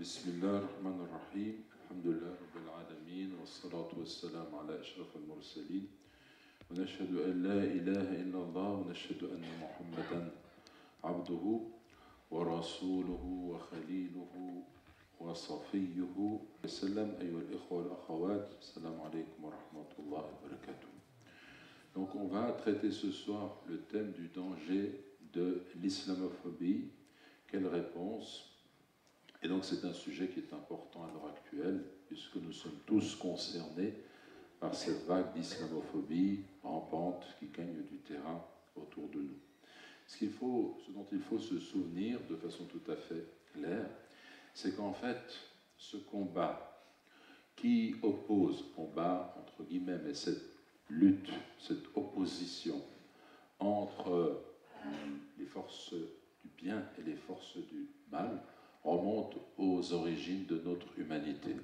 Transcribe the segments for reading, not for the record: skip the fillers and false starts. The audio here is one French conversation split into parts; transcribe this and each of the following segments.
بسم الله الرحمن الرحيم الحمد لله رب العالمين والصلاة والسلام على أشرف المرسلين ونشهد أن لا إله إلا الله ونشهد أن محمدا عبده ورسوله وخليله وصفيه وسلم. أيها الإخوة والأخوات السلام عليكم ورحمة الله وبركاته. Donc on va traiter ce soir le thème du danger de l'islamophobie. Quelle réponse? Et donc c'est un sujet qui est important à l'heure actuelle, puisque nous sommes tous concernés par cette vague d'islamophobie rampante qui gagne du terrain autour de nous. Ce dont il faut se souvenir de façon tout à fait claire, c'est qu'en fait, ce combat qui oppose, combat entre guillemets, mais cette lutte, cette opposition entre les forces du bien et les forces du mal, remonte aux origines de notre humanité.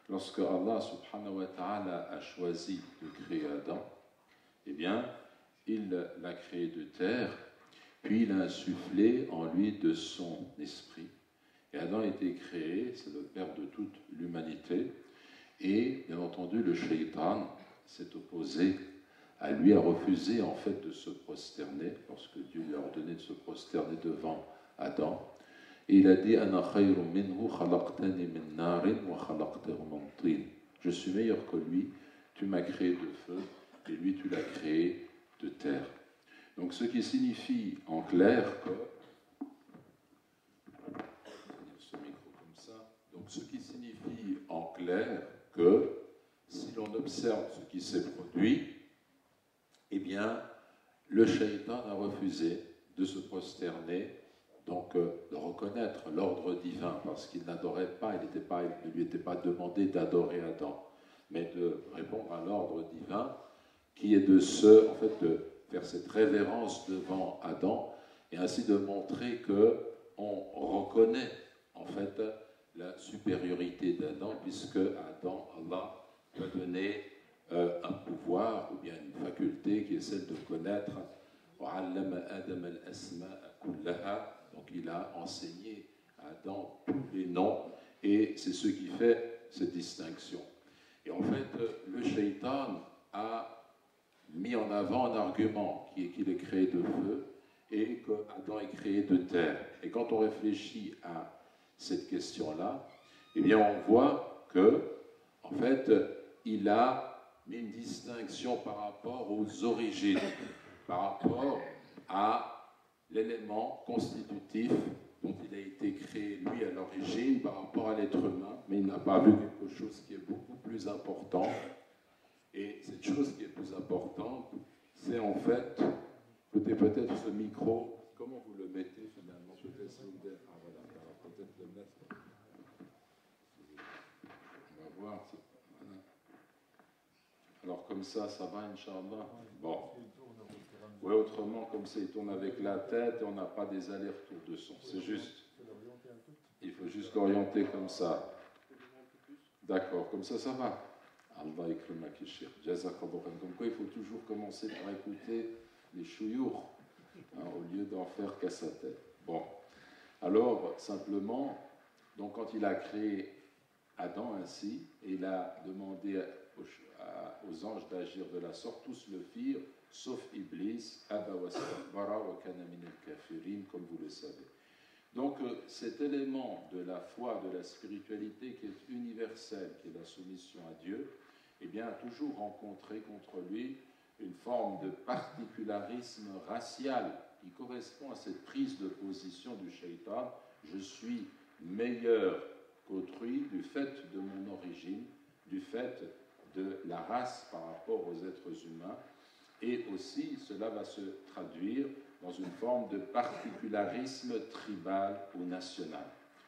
Lorsque Allah subhanahu wa ta'ala a choisi de créer Adam, eh bien, il l'a créé de terre, puis il a insufflé en lui de son esprit. Et Adam a été créé, c'est le père de toute l'humanité, et bien entendu, le shaitan s'est opposé à lui, a refusé en fait de se prosterner, lorsque Dieu lui a ordonné de se prosterner devant Adam. Et il a dit je suis meilleur que lui, tu m'as créé de feu et lui tu l'as créé de terre. Donc ce qui signifie en clair que ce qui signifie en clair que si l'on observe ce qui s'est produit, eh bien le shaitan a refusé de se prosterner, donc de reconnaître l'ordre divin, parce qu'il n'adorait pas, il ne lui était pas demandé d'adorer Adam, mais de répondre à l'ordre divin, qui est de faire cette révérence devant Adam, et ainsi de montrer qu'on reconnaît en fait la supériorité d'Adam, puisque Adam, Allah, lui a donné un pouvoir, ou bien une faculté qui est celle de connaître. Donc il a enseigné à Adam tous les noms, et c'est ce qui fait cette distinction. Et en fait, le shaitan a mis en avant un argument qui est qu'il est créé de feu et qu'Adam est créé de terre. Et quand on réfléchit à cette question-là, eh bien on voit que, en fait, il a mis une distinction par rapport aux origines, par rapport à l'élément constitutif dont il a été créé, lui, à l'origine, par rapport à l'être humain, mais il n'a pas vu quelque chose qui est beaucoup plus important. Et cette chose qui est plus importante, c'est en fait, peut-être ce micro, comment vous le mettez finalement? Peut-être le mettre. On va voir. Voilà. Alors comme ça va, Inch'Allah? Bon. Oui, autrement, comme ça, il tourne avec la tête et on n'a pas des allers-retours de son. C'est juste. Il faut juste l'orienter comme ça. D'accord, comme ça va. Allah ikrimak shir. Jazakallah. Comme quoi, il faut toujours commencer par écouter les chouyours, au lieu d'en faire qu'à sa tête. Bon. Alors, simplement, donc quand il a créé Adam ainsi, et il a demandé aux anges d'agir de la sorte, tous le firent, sauf Iblis, Aba wastakbara wa kana min al-kafirin, comme vous le savez. Donc cet élément de la foi, de la spiritualité qui est universelle, qui est la soumission à Dieu, eh bien a toujours rencontré contre lui une forme de particularisme racial qui correspond à cette prise de position du shaitan. Je suis meilleur qu'autrui du fait de mon origine, du fait de la race par rapport aux êtres humains, et aussi cela va se traduire dans une forme de particularisme tribal ou national.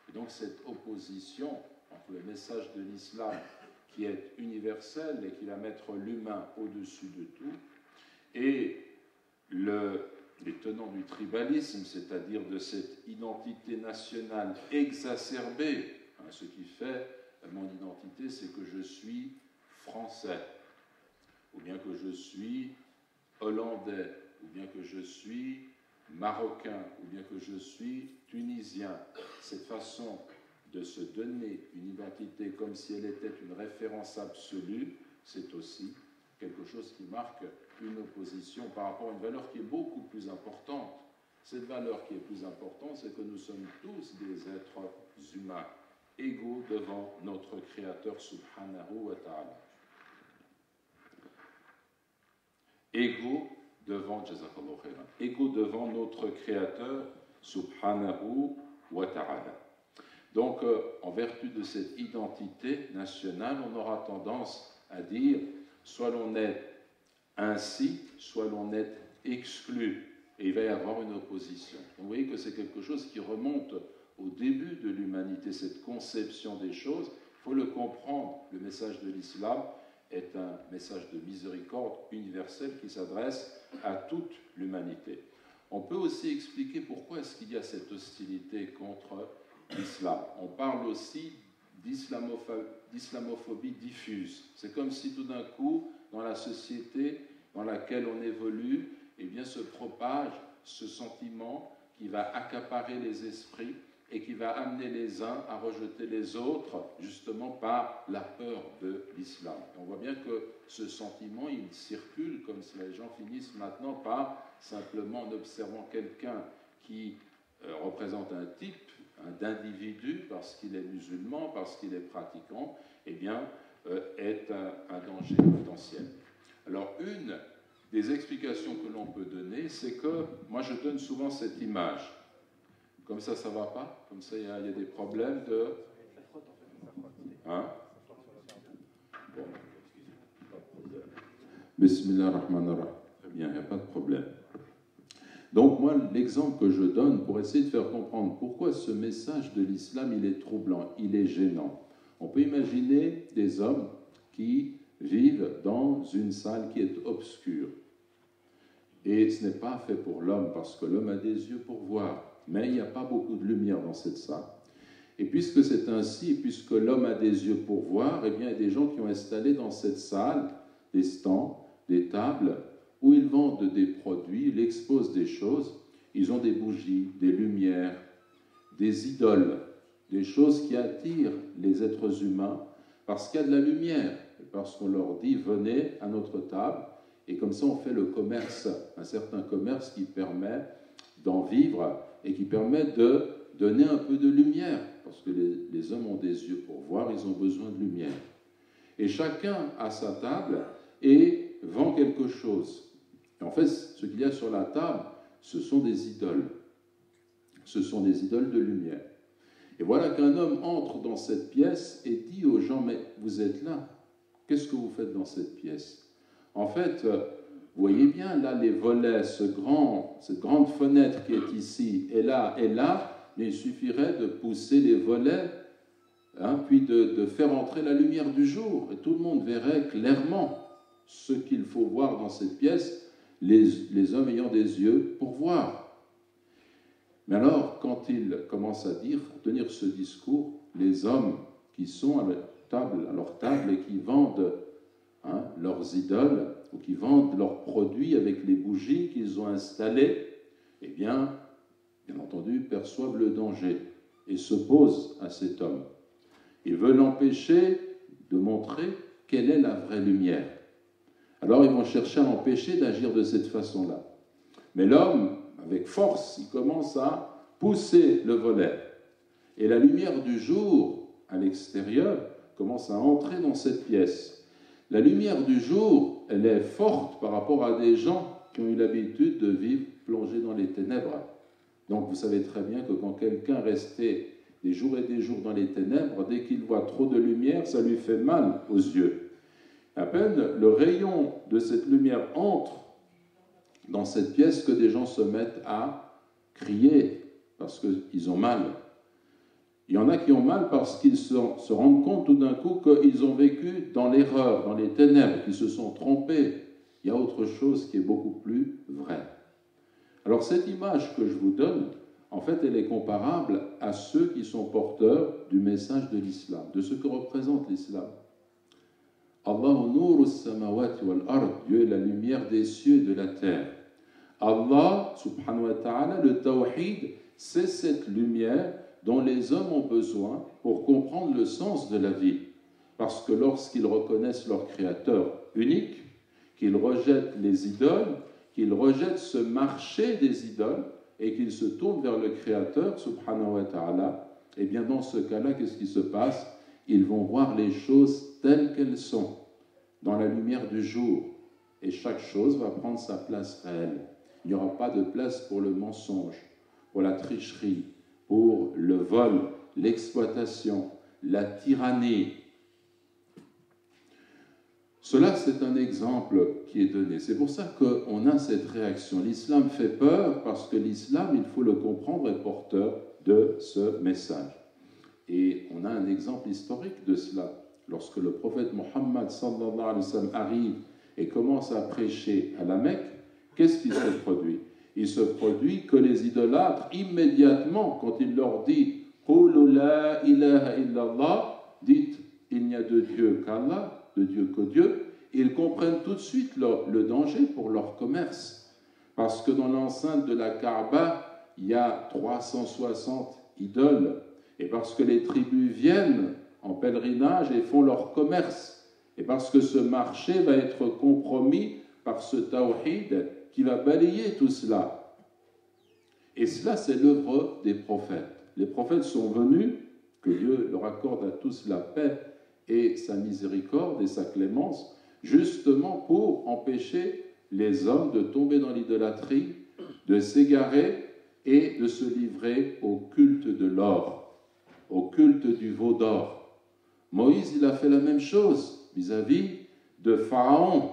Et donc cette opposition entre le message de l'islam qui est universel et qui va mettre l'humain au-dessus de tout, et les tenants du tribalisme, c'est-à-dire de cette identité nationale exacerbée, ce qui fait mon identité, c'est que je suis français, ou bien que je suis hollandais, ou bien que je suis marocain, ou bien que je suis tunisien. Cette façon de se donner une identité comme si elle était une référence absolue, c'est aussi quelque chose qui marque une opposition par rapport à une valeur qui est beaucoup plus importante. Cette valeur qui est plus importante, c'est que nous sommes tous des êtres humains, égaux devant notre Créateur subhanahu wa ta'ala. Égaux devant notre Créateur subhanahu wa ta'ala. Donc, en vertu de cette identité nationale, on aura tendance à dire soit l'on est ainsi, soit l'on est exclu. Et il va y avoir une opposition. Donc, vous voyez que c'est quelque chose qui remonte au début de l'humanité, cette conception des choses. Il faut le comprendre. Le message de l'islam est un message de miséricorde universelle qui s'adresse à toute l'humanité. On peut aussi expliquer pourquoi est-ce qu'il y a cette hostilité contre l'islam. On parle aussi d'islamophobie diffuse. C'est comme si tout d'un coup, dans la société dans laquelle on évolue, eh bien, se propage ce sentiment qui va accaparer les esprits et qui va amener les uns à rejeter les autres, justement par la peur de l'islam. On voit bien que ce sentiment, il circule comme si les gens finissent maintenant par, simplement en observant quelqu'un qui représente un type d'individu, parce qu'il est musulman, parce qu'il est pratiquant, eh bien, est un danger potentiel. Alors, une des explications que l'on peut donner, c'est que, moi je donne souvent cette image. Comme ça va pas? Comme ça, il y a des problèmes de... Hein? Bon. Bismillah ar-Rahman ar-Rahim. Très bien, il n'y a pas de problème. Donc moi, l'exemple que je donne pour essayer de faire comprendre pourquoi ce message de l'islam, il est troublant, il est gênant. On peut imaginer des hommes qui vivent dans une salle qui est obscure. Et ce n'est pas fait pour l'homme, parce que l'homme a des yeux pour voir. Mais il n'y a pas beaucoup de lumière dans cette salle. Et puisque c'est ainsi, puisque l'homme a des yeux pour voir, eh bien, il y a des gens qui ont installé dans cette salle des stands, des tables, où ils vendent des produits, ils exposent des choses. Ils ont des bougies, des lumières, des idoles, des choses qui attirent les êtres humains, parce qu'il y a de la lumière, parce qu'on leur dit « venez à notre table », et comme ça on fait le commerce, un certain commerce qui permet d'en vivre et qui permet de donner un peu de lumière, parce que les hommes ont des yeux pour voir, ils ont besoin de lumière. Et chacun à sa table et vend quelque chose. Et en fait, ce qu'il y a sur la table, ce sont des idoles. Ce sont des idoles de lumière. Et voilà qu'un homme entre dans cette pièce et dit aux gens, mais vous êtes là, qu'est-ce que vous faites dans cette pièce? En fait, vous voyez bien, là, les volets, cette grande fenêtre qui est ici, et là, mais il suffirait de pousser les volets, puis de faire entrer la lumière du jour, et tout le monde verrait clairement ce qu'il faut voir dans cette pièce, les hommes ayant des yeux pour voir. Mais alors, quand il commence à tenir ce discours, les hommes qui sont à leur table et qui vendent leurs idoles, ou qui vendent leurs produits avec les bougies qu'ils ont installées, eh bien entendu, perçoivent le danger et s'opposent à cet homme. Ils veulent l'empêcher de montrer quelle est la vraie lumière. Alors ils vont chercher à l'empêcher d'agir de cette façon-là. Mais l'homme, avec force, il commence à pousser le volet. Et la lumière du jour, à l'extérieur, commence à entrer dans cette pièce. La lumière du jour, elle est forte par rapport à des gens qui ont eu l'habitude de vivre plongés dans les ténèbres. Donc vous savez très bien que quand quelqu'un restait des jours et des jours dans les ténèbres, dès qu'il voit trop de lumière, ça lui fait mal aux yeux. À peine le rayon de cette lumière entre dans cette pièce que des gens se mettent à crier parce qu'ils ont mal. Il y en a qui ont mal parce qu'ils se rendent compte tout d'un coup qu'ils ont vécu dans l'erreur, dans les ténèbres, qu'ils se sont trompés. Il y a autre chose qui est beaucoup plus vraie. Alors cette image que je vous donne, en fait, elle est comparable à ceux qui sont porteurs du message de l'islam, de ce que représente l'islam. Allahu nuru samawati wal ard, Dieu est la lumière des cieux et de la terre. Allah, subhanahu wa ta'ala, le tawhid, c'est cette lumière dont les hommes ont besoin pour comprendre le sens de la vie. Parce que lorsqu'ils reconnaissent leur Créateur unique, qu'ils rejettent les idoles, qu'ils rejettent ce marché des idoles et qu'ils se tournent vers le Créateur, subhanahu wa ta'ala, eh bien dans ce cas-là, qu'est-ce qui se passe? Ils vont voir les choses telles qu'elles sont, dans la lumière du jour, et chaque chose va prendre sa place réelle. Il n'y aura pas de place pour le mensonge, pour la tricherie, pour le vol, l'exploitation, la tyrannie. Cela, c'est un exemple qui est donné. C'est pour ça qu'on a cette réaction. L'islam fait peur parce que l'islam, il faut le comprendre, est porteur de ce message. Et on a un exemple historique de cela. Lorsque le prophète Mohammed sallallahu alayhi wa sallam arrive et commence à prêcher à la Mecque, qu'est-ce qui se produit? Il se produit que les idolâtres, immédiatement, quand il leur dit « Qulu la ilaha illallah » dites « Il n'y a de Dieu qu'Allah », de Dieu que Dieu, ils comprennent tout de suite le danger pour leur commerce. Parce que dans l'enceinte de la Kaaba, il y a 360 idoles. Et parce que les tribus viennent en pèlerinage et font leur commerce. Et parce que ce marché va être compromis par ce tawhid qui va balayer tout cela. Et cela, c'est l'œuvre des prophètes. Les prophètes sont venus, que Dieu leur accorde à tous la paix et sa miséricorde et sa clémence, justement pour empêcher les hommes de tomber dans l'idolâtrie, de s'égarer et de se livrer au culte de l'or, au culte du veau d'or. Moïse, il a fait la même chose vis-à-vis de Pharaon,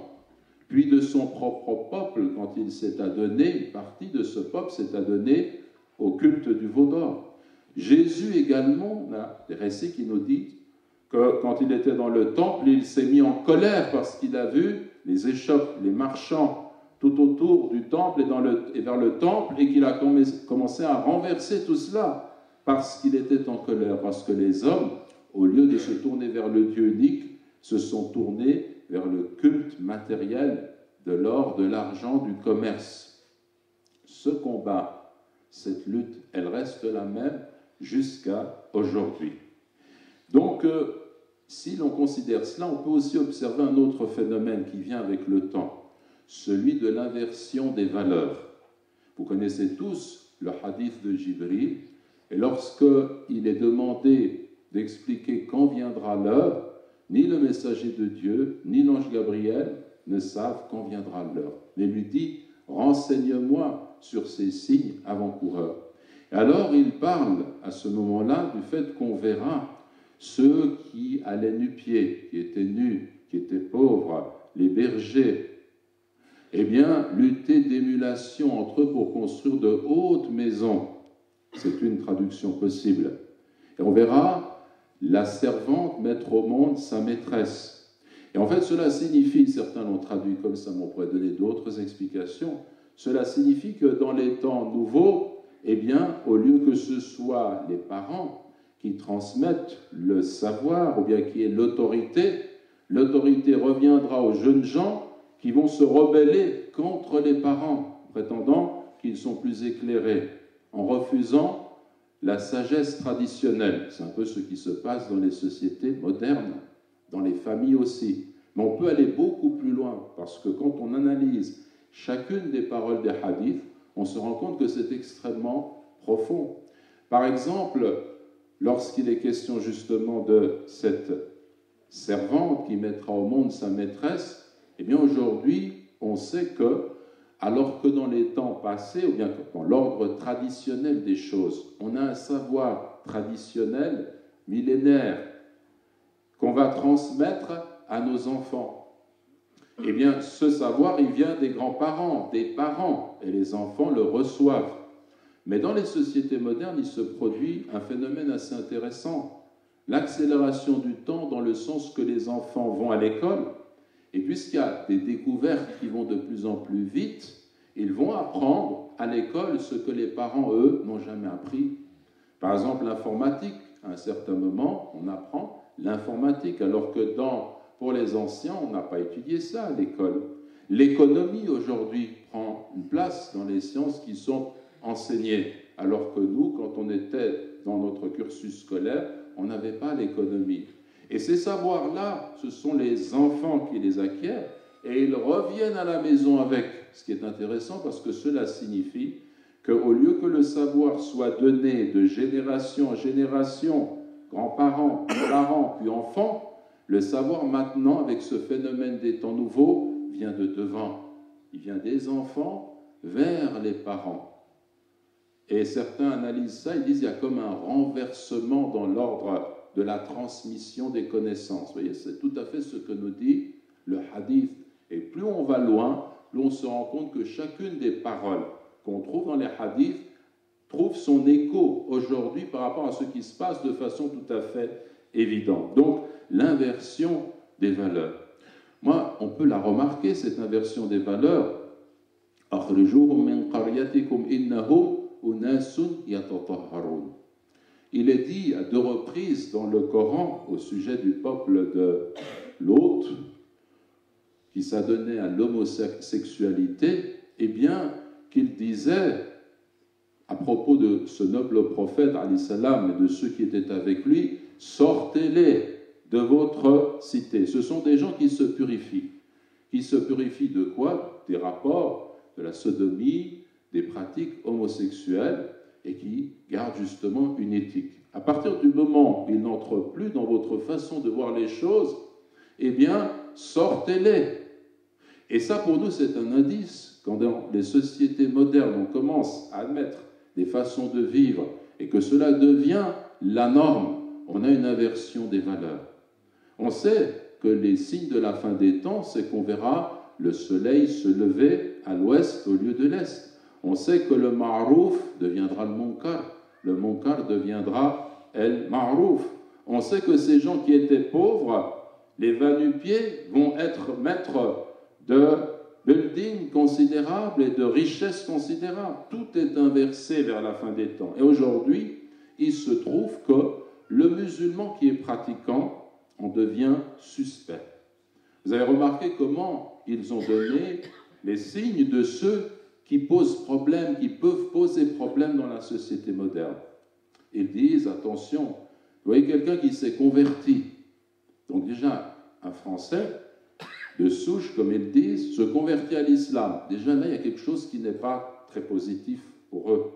puis de son propre peuple, quand il s'est adonné, une partie de ce peuple s'est adonné au culte du veau d'or. Jésus également, on a des récits qui nous disent que quand il était dans le temple, il s'est mis en colère parce qu'il a vu les échoppes, les marchands tout autour du temple et vers le temple, et qu'il a commencé à renverser tout cela parce qu'il était en colère, parce que les hommes, au lieu de se tourner vers le Dieu unique, se sont tournés vers le culte matériel de l'or, de l'argent, du commerce. Ce combat, cette lutte, elle reste la même jusqu'à aujourd'hui. Donc, si l'on considère cela, on peut aussi observer un autre phénomène qui vient avec le temps, celui de l'inversion des valeurs. Vous connaissez tous le hadith de Jibril, et lorsqu'il est demandé d'expliquer quand viendra l'heure, ni le messager de Dieu, ni l'ange Gabriel ne savent quand viendra l'heure. Il lui dit « Renseigne-moi sur ces signes avant-coureurs ». Alors il parle à ce moment-là du fait qu'on verra ceux qui allaient nu-pieds, qui étaient nus, qui étaient pauvres, les bergers, eh bien, lutter d'émulation entre eux pour construire de hautes maisons. C'est une traduction possible. Et on verra la servante mettre au monde sa maîtresse. Et en fait, cela signifie, certains l'ont traduit comme ça, mais on pourrait donner d'autres explications, cela signifie que dans les temps nouveaux, eh bien, au lieu que ce soit les parents qui transmettent le savoir, ou bien qui est l'autorité reviendra aux jeunes gens qui vont se rebeller contre les parents, prétendant qu'ils sont plus éclairés, en refusant la sagesse traditionnelle. C'est un peu ce qui se passe dans les sociétés modernes, dans les familles aussi. Mais on peut aller beaucoup plus loin, parce que quand on analyse chacune des paroles des hadiths, on se rend compte que c'est extrêmement profond. Par exemple, lorsqu'il est question justement de cette servante qui mettra au monde sa maîtresse, eh bien aujourd'hui, on sait que, alors que dans les temps passés, ou bien dans l'ordre traditionnel des choses, on a un savoir traditionnel, millénaire, qu'on va transmettre à nos enfants. Eh bien, ce savoir, il vient des grands-parents, des parents, et les enfants le reçoivent. Mais dans les sociétés modernes, il se produit un phénomène assez intéressant. L'accélération du temps dans le sens que les enfants vont à l'école, et puisqu'il y a des découvertes qui vont de plus en plus vite, ils vont apprendre à l'école ce que les parents, eux, n'ont jamais appris. Par exemple, l'informatique. À un certain moment, on apprend l'informatique, alors que pour les anciens, on n'a pas étudié ça à l'école. L'économie, aujourd'hui, prend une place dans les sciences qui sont enseignées, alors que nous, quand on était dans notre cursus scolaire, on n'avait pas l'économie. Et ces savoirs-là, ce sont les enfants qui les acquièrent et ils reviennent à la maison avec. Ce qui est intéressant parce que cela signifie qu'au lieu que le savoir soit donné de génération en génération, grands-parents, parents, puis enfants, le savoir maintenant, avec ce phénomène des temps nouveaux, vient de devant. Il vient des enfants vers les parents. Et certains analysent ça, ils disent qu'il y a comme un renversement dans l'ordre de la transmission des connaissances. Vous voyez, c'est tout à fait ce que nous dit le hadith. Et plus on va loin, plus on se rend compte que chacune des paroles qu'on trouve dans les hadiths trouve son écho aujourd'hui par rapport à ce qui se passe de façon tout à fait évidente. Donc, l'inversion des valeurs. Moi, on peut la remarquer, cette inversion des valeurs. Il est dit à 2 reprises dans le Coran au sujet du peuple de Lot qui s'adonnait à l'homosexualité, eh bien, qu'il disait à propos de ce noble prophète, alayhi salam, et de ceux qui étaient avec lui, sortez-les de votre cité. Ce sont des gens qui se purifient. Qui se purifient de quoi? Des rapports, de la sodomie, des pratiques homosexuelles, et qui gardent justement une éthique. À partir du moment où ils n'entrent plus dans votre façon de voir les choses, eh bien, sortez-les. Et ça, pour nous, c'est un indice. Quand dans les sociétés modernes, on commence à admettre des façons de vivre et que cela devient la norme, on a une inversion des valeurs. On sait que les signes de la fin des temps, c'est qu'on verra le soleil se lever à l'ouest au lieu de l'est. On sait que le ma'rouf deviendra le munkar deviendra el ma'rouf. On sait que ces gens qui étaient pauvres, les va-nu-pieds, vont être maîtres de buildings considérables et de richesses considérables. Tout est inversé vers la fin des temps. Et aujourd'hui, il se trouve que le musulman qui est pratiquant en devient suspect. Vous avez remarqué comment ils ont donné les signes de ceux qui posent problème, qui peuvent poser problème dans la société moderne. Ils disent, attention, vous voyez quelqu'un qui s'est converti. Donc déjà, un Français de souche, comme ils disent, se convertit à l'islam. Déjà là, il y a quelque chose qui n'est pas très positif pour eux.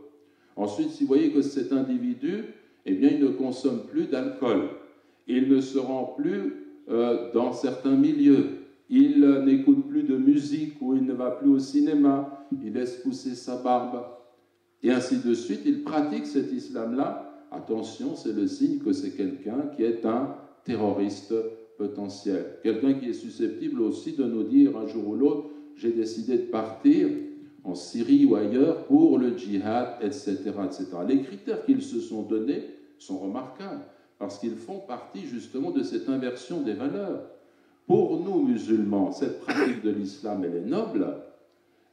Ensuite, si vous voyez que cet individu, eh bien, il ne consomme plus d'alcool. Il ne se rend plus dans certains milieux. Il n'écoute plus de musique ou il ne va plus au cinéma. Il laisse pousser sa barbe. Et ainsi de suite, il pratique cet islam-là. Attention, c'est le signe que c'est quelqu'un qui est un terroriste potentiel. Quelqu'un qui est susceptible aussi de nous dire un jour ou l'autre, j'ai décidé de partir en Syrie ou ailleurs pour le djihad, etc., etc. Les critères qu'ils se sont donnés sont remarquables parce qu'ils font partie justement de cette inversion des valeurs. Pour nous, musulmans, cette pratique de l'islam, elle est noble.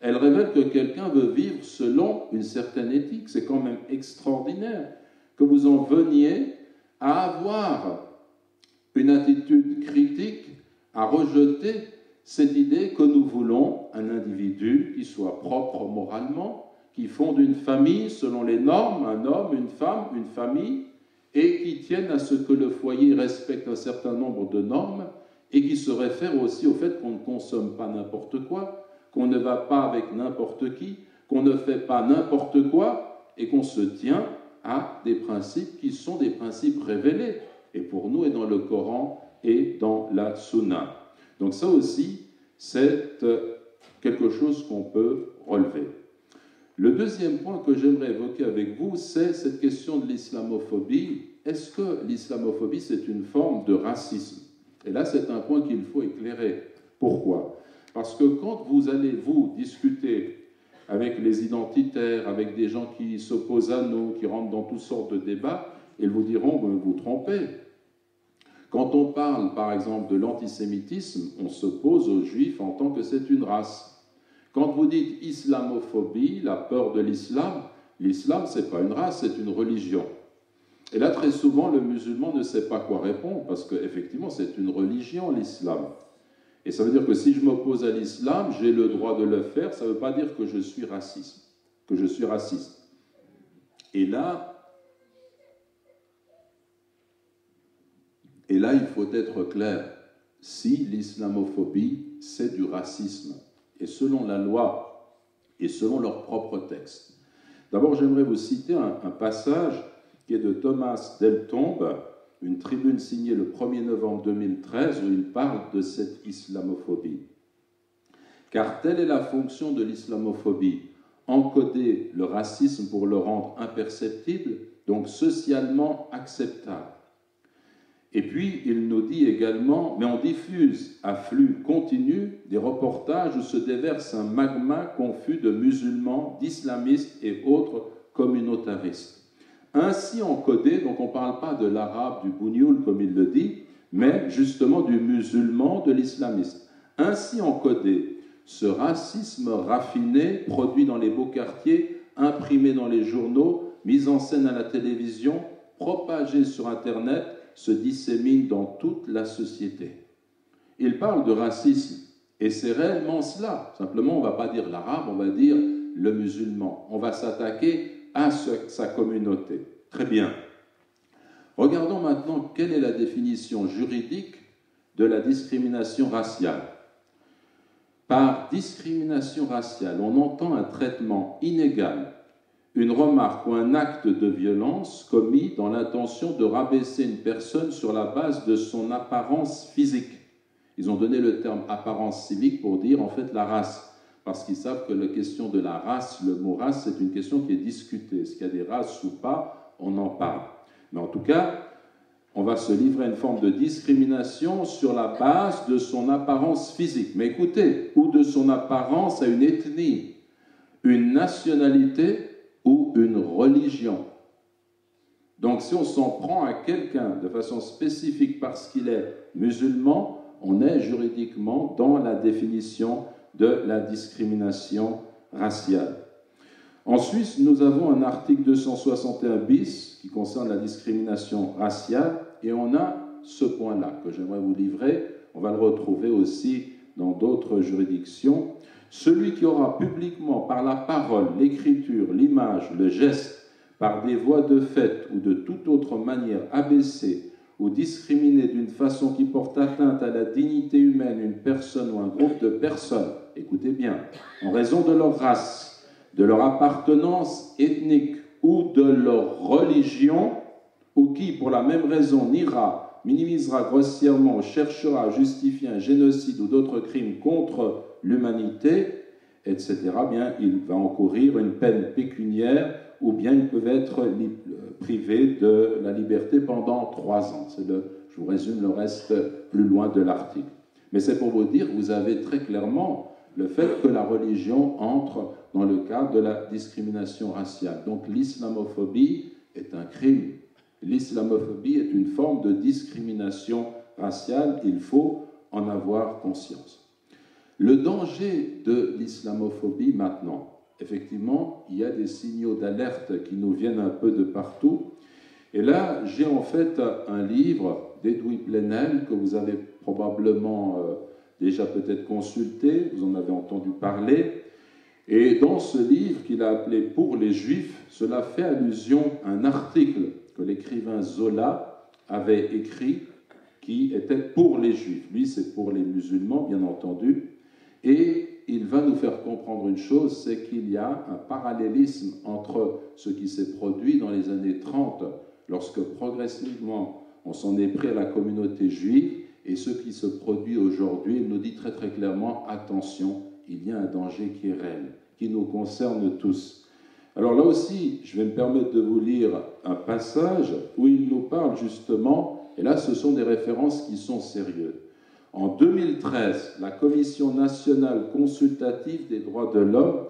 Elle révèle que quelqu'un veut vivre selon une certaine éthique. C'est quand même extraordinaire que vous en veniez à avoir une attitude critique, à rejeter cette idée que nous voulons un individu qui soit propre moralement, qui fonde une famille selon les normes, un homme, une femme, une famille, et qui tienne à ce que le foyer respecte un certain nombre de normes, et qui se réfère aussi au fait qu'on ne consomme pas n'importe quoi, qu'on ne va pas avec n'importe qui, qu'on ne fait pas n'importe quoi, et qu'on se tient à des principes qui sont des principes révélés, et pour nous, et dans le Coran et dans la Sunna. Donc ça aussi, c'est quelque chose qu'on peut relever. Le deuxième point que j'aimerais évoquer avec vous, c'est cette question de l'islamophobie. Est-ce que l'islamophobie, c'est une forme de racisme? Et là, c'est un point qu'il faut éclairer. Pourquoi? Parce que quand vous allez, vous, discuter avec les identitaires, avec des gens qui s'opposent à nous, qui rentrent dans toutes sortes de débats, ils vous diront, vous vous trompez. Quand on parle, par exemple, de l'antisémitisme, on s'oppose aux Juifs en tant que c'est une race. Quand vous dites islamophobie, la peur de l'islam, l'islam, ce n'est pas une race, c'est une religion. Et là, très souvent, le musulman ne sait pas quoi répondre, parce qu'effectivement, c'est une religion, l'islam. Et ça veut dire que si je m'oppose à l'islam, j'ai le droit de le faire, ça ne veut pas dire que je suis raciste, que je suis raciste. Et là, Et là, il faut être clair. Si l'islamophobie, c'est du racisme, et selon la loi, et selon leur propre texte. D'abord, j'aimerais vous citer un passage qui est de Thomas Deltombe, une tribune signée le 1er novembre 2013, où il parle de cette islamophobie. Car telle est la fonction de l'islamophobie, encoder le racisme pour le rendre imperceptible, donc socialement acceptable. Et puis, il nous dit également, mais on diffuse à flux continu des reportages où se déverse un magma confus de musulmans, d'islamistes et autres communautaristes. Ainsi encodé, donc on ne parle pas de l'arabe, du bougnoul comme il le dit, mais justement du musulman, de l'islamiste. Ainsi encodé, ce racisme raffiné, produit dans les beaux quartiers, imprimé dans les journaux, mis en scène à la télévision, propagé sur Internet, se dissémine dans toute la société. Il parle de racisme, et c'est réellement cela. Simplement, on ne va pas dire l'arabe, on va dire le musulman. On va s'attaquer à sa communauté. Très bien. Regardons maintenant quelle est la définition juridique de la discrimination raciale. Par discrimination raciale, on entend un traitement inégal, une remarque ou un acte de violence commis dans l'intention de rabaisser une personne sur la base de son apparence physique. Ils ont donné le terme apparence civique pour dire en fait la race, parce qu'ils savent que la question de la race, le mot race, c'est une question qui est discutée. Est-ce qu'il y a des races ou pas? On en parle. Mais en tout cas, on va se livrer à une forme de discrimination sur la base de son apparence physique. Mais écoutez, ou de son apparence à une ethnie, une nationalité ou une religion. Donc si on s'en prend à quelqu'un de façon spécifique parce qu'il est musulman, on est juridiquement dans la définition de la discrimination raciale. En Suisse, nous avons un article 261 bis qui concerne la discrimination raciale et on a ce point-là que j'aimerais vous livrer. On va le retrouver aussi dans d'autres juridictions. Celui qui aura publiquement, par la parole, l'écriture, l'image, le geste, par des voies de fait ou de toute autre manière abaissé ou discriminé d'une façon qui porte atteinte à la dignité humaine une personne ou un groupe de personnes, écoutez bien, en raison de leur race, de leur appartenance ethnique ou de leur religion, ou qui, pour la même raison, niera, minimisera grossièrement ou cherchera à justifier un génocide ou d'autres crimes contre l'humanité, etc., bien, il va encourir une peine pécuniaire ou bien ils peuvent être privés de la liberté pendant 3 ans. Je vous résume le reste plus loin de l'article. Mais c'est pour vous dire, vous avez très clairement le fait que la religion entre dans le cadre de la discrimination raciale. Donc l'islamophobie est un crime. L'islamophobie est une forme de discrimination raciale. Il faut en avoir conscience. Le danger de l'islamophobie maintenant, effectivement, il y a des signaux d'alerte qui nous viennent un peu de partout. Et là, j'ai en fait un livre d'Edoui Plenel que vous avez probablement déjà peut-être consulté, vous en avez entendu parler. Et dans ce livre qu'il a appelé « Pour les Juifs », cela fait allusion à un article que l'écrivain Zola avait écrit qui était pour les Juifs. Lui, c'est pour les musulmans, bien entendu. Et il va nous faire comprendre une chose, c'est qu'il y a un parallélisme entre ce qui s'est produit dans les années 30, lorsque progressivement on s'en est pris à la communauté juive, et ce qui se produit aujourd'hui. Il nous dit très très clairement, attention, il y a un danger qui est réel, qui nous concerne tous. Alors là aussi, je vais me permettre de vous lire un passage où il nous parle justement, et là ce sont des références qui sont sérieuses. En 2013, la Commission nationale consultative des droits de l'homme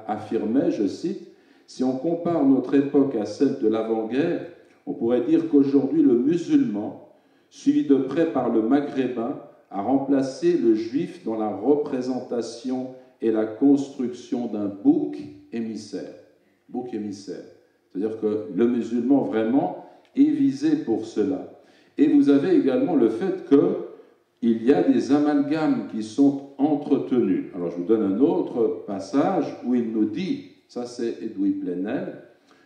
affirmait, je cite, « Si on compare notre époque à celle de l'avant-guerre, on pourrait dire qu'aujourd'hui le musulman, suivi de près par le maghrébin, a remplacé le juif dans la représentation et la construction d'un bouc émissaire. » Bouc émissaire. C'est-à-dire que le musulman vraiment est visé pour cela. Et vous avez également le fait qu'il y a des amalgames qui sont entretenus. Alors je vous donne un autre passage où il nous dit, ça c'est Edoui Plenel,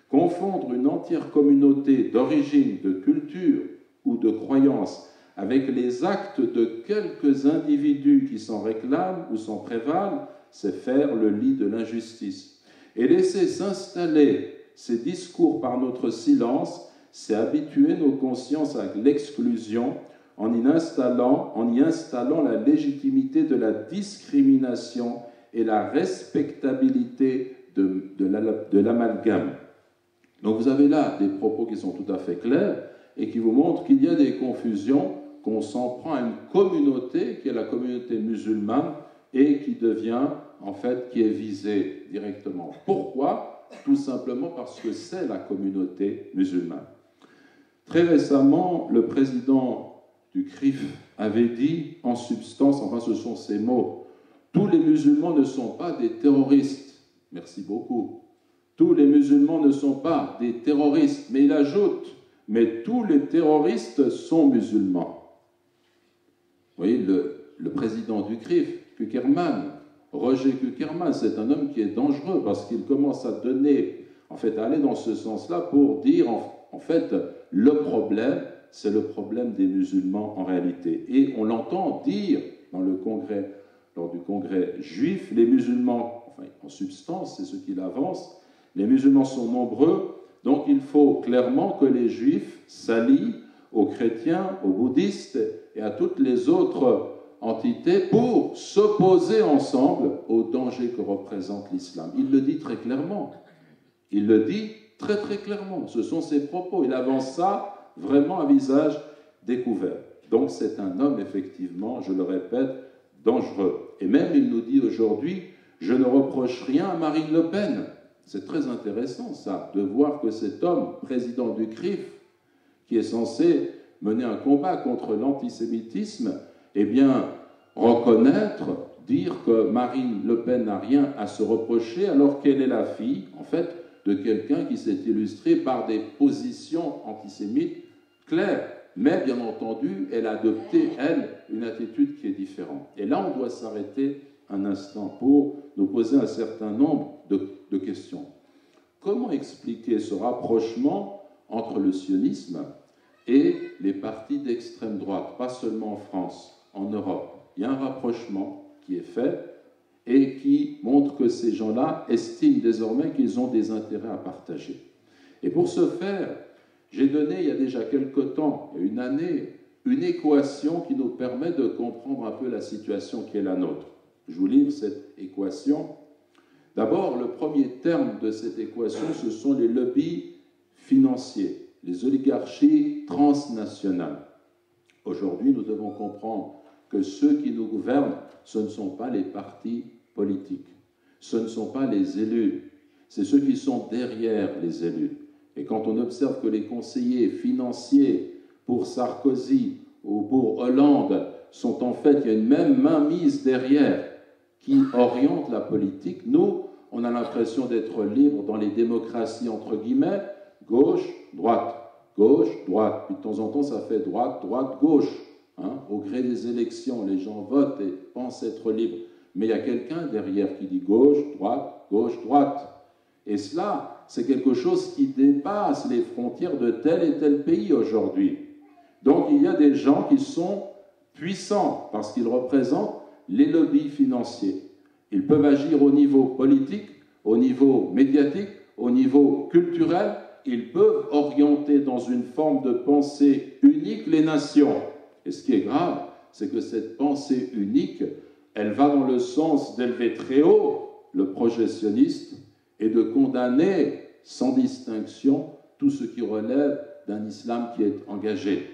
confondre une entière communauté d'origine, de culture ou de croyance, avec les actes de quelques individus qui s'en réclament ou s'en prévalent, c'est faire le lit de l'injustice. Et laisser s'installer ces discours par notre silence, c'est habituer nos consciences à l'exclusion en y installant la légitimité de la discrimination et la respectabilité de l'amalgame. Donc vous avez là des propos qui sont tout à fait clairs et qui vous montrent qu'il y a des confusions, qu'on s'en prend à une communauté qui est la communauté musulmane et qui devient, en fait, qui est visée directement. Pourquoi? Tout simplement parce que c'est la communauté musulmane. Très récemment, le président du CRIF avait dit, en substance, enfin ce sont ses mots, « Tous les musulmans ne sont pas des terroristes. » Merci beaucoup. « Tous les musulmans ne sont pas des terroristes. » Mais il ajoute, « Mais tous les terroristes sont musulmans. » Vous voyez, le président du CRIF, Kuckerman, Roger Kuckerman, c'est un homme qui est dangereux parce qu'il commence à donner, en fait, à aller dans ce sens-là pour dire, en fait, le problème, c'est le problème des musulmans en réalité. Et on l'entend dire dans le congrès, lors du congrès juif, les musulmans, enfin, en substance, c'est ce qu'il avance, les musulmans sont nombreux, donc il faut clairement que les juifs s'allient aux chrétiens, aux bouddhistes et à toutes les autres entités pour s'opposer ensemble au danger que représente l'islam. Il le dit très clairement. Il le dit très très clairement. Ce sont ses propos. Il avance ça vraiment à visage découvert. Donc c'est un homme, effectivement, je le répète, dangereux. Et même il nous dit aujourd'hui, je ne reproche rien à Marine Le Pen. C'est très intéressant ça, de voir que cet homme, président du CRIF, qui est censé mener un combat contre l'antisémitisme, eh bien, reconnaître, dire que Marine Le Pen n'a rien à se reprocher, alors qu'elle est la fille, en fait, de quelqu'un qui s'est illustré par des positions antisémites claires. Mais, bien entendu, elle a adopté, elle, une attitude qui est différente. Et là, on doit s'arrêter un instant pour nous poser un certain nombre de questions. Comment expliquer ce rapprochement entre le sionisme et les partis d'extrême droite, pas seulement en France, en Europe? Il y a un rapprochement qui est fait et qui montre que ces gens-là estiment désormais qu'ils ont des intérêts à partager. Et pour ce faire, j'ai donné il y a déjà quelque temps, il y a une année, une équation qui nous permet de comprendre un peu la situation qui est la nôtre. Je vous livre cette équation. D'abord, le premier terme de cette équation, ce sont les lobbies financiers, les oligarchies transnationales. Aujourd'hui, nous devons comprendre que ceux qui nous gouvernent, ce ne sont pas les partis politiques, ce ne sont pas les élus, c'est ceux qui sont derrière les élus. Et quand on observe que les conseillers financiers pour Sarkozy ou pour Hollande sont en fait, il y a une même mainmise derrière qui oriente la politique, nous, on a l'impression d'être libre dans les démocraties, entre guillemets, gauche, droite, puis de temps en temps, ça fait droite, droite, gauche. Hein, au gré des élections, les gens votent et pensent être libres. Mais il y a quelqu'un derrière qui dit gauche, droite. Et cela, c'est quelque chose qui dépasse les frontières de tel et tel pays aujourd'hui. Donc il y a des gens qui sont puissants parce qu'ils représentent les lobbies financiers. Ils peuvent agir au niveau politique, au niveau médiatique, au niveau culturel. Ils peuvent orienter dans une forme de pensée unique les nations. Et ce qui est grave, c'est que cette pensée unique, elle va dans le sens d'élever très haut le projet sioniste et de condamner sans distinction tout ce qui relève d'un islam qui est engagé.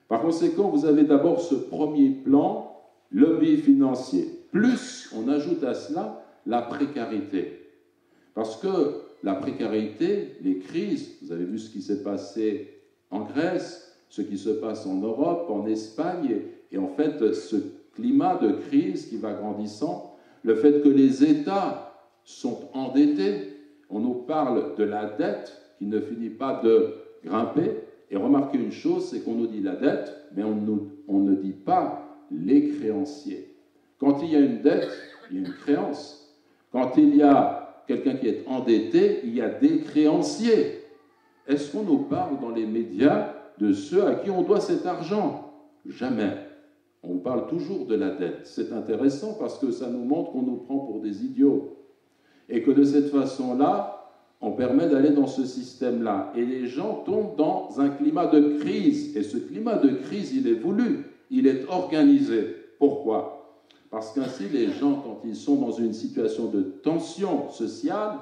Par conséquent, vous avez d'abord ce premier plan, lobby financier. Plus on ajoute à cela la précarité. Parce que la précarité, les crises, vous avez vu ce qui s'est passé en Grèce, ce qui se passe en Europe, en Espagne, et en fait ce climat de crise qui va grandissant, le fait que les États sont endettés, on nous parle de la dette qui ne finit pas de grimper, et remarquez une chose, c'est qu'on nous dit la dette, mais on ne dit pas les créanciers. Quand il y a une dette, il y a une créance. Quand il y a quelqu'un qui est endetté, il y a des créanciers. Est-ce qu'on nous parle dans les médias de ceux à qui on doit cet argent. Jamais. On parle toujours de la dette. C'est intéressant parce que ça nous montre qu'on nous prend pour des idiots. Et que de cette façon-là, on permet d'aller dans ce système-là. Et les gens tombent dans un climat de crise. Et ce climat de crise, il est voulu, il est organisé. Pourquoi? Parce qu'ainsi, les gens, quand ils sont dans une situation de tension sociale,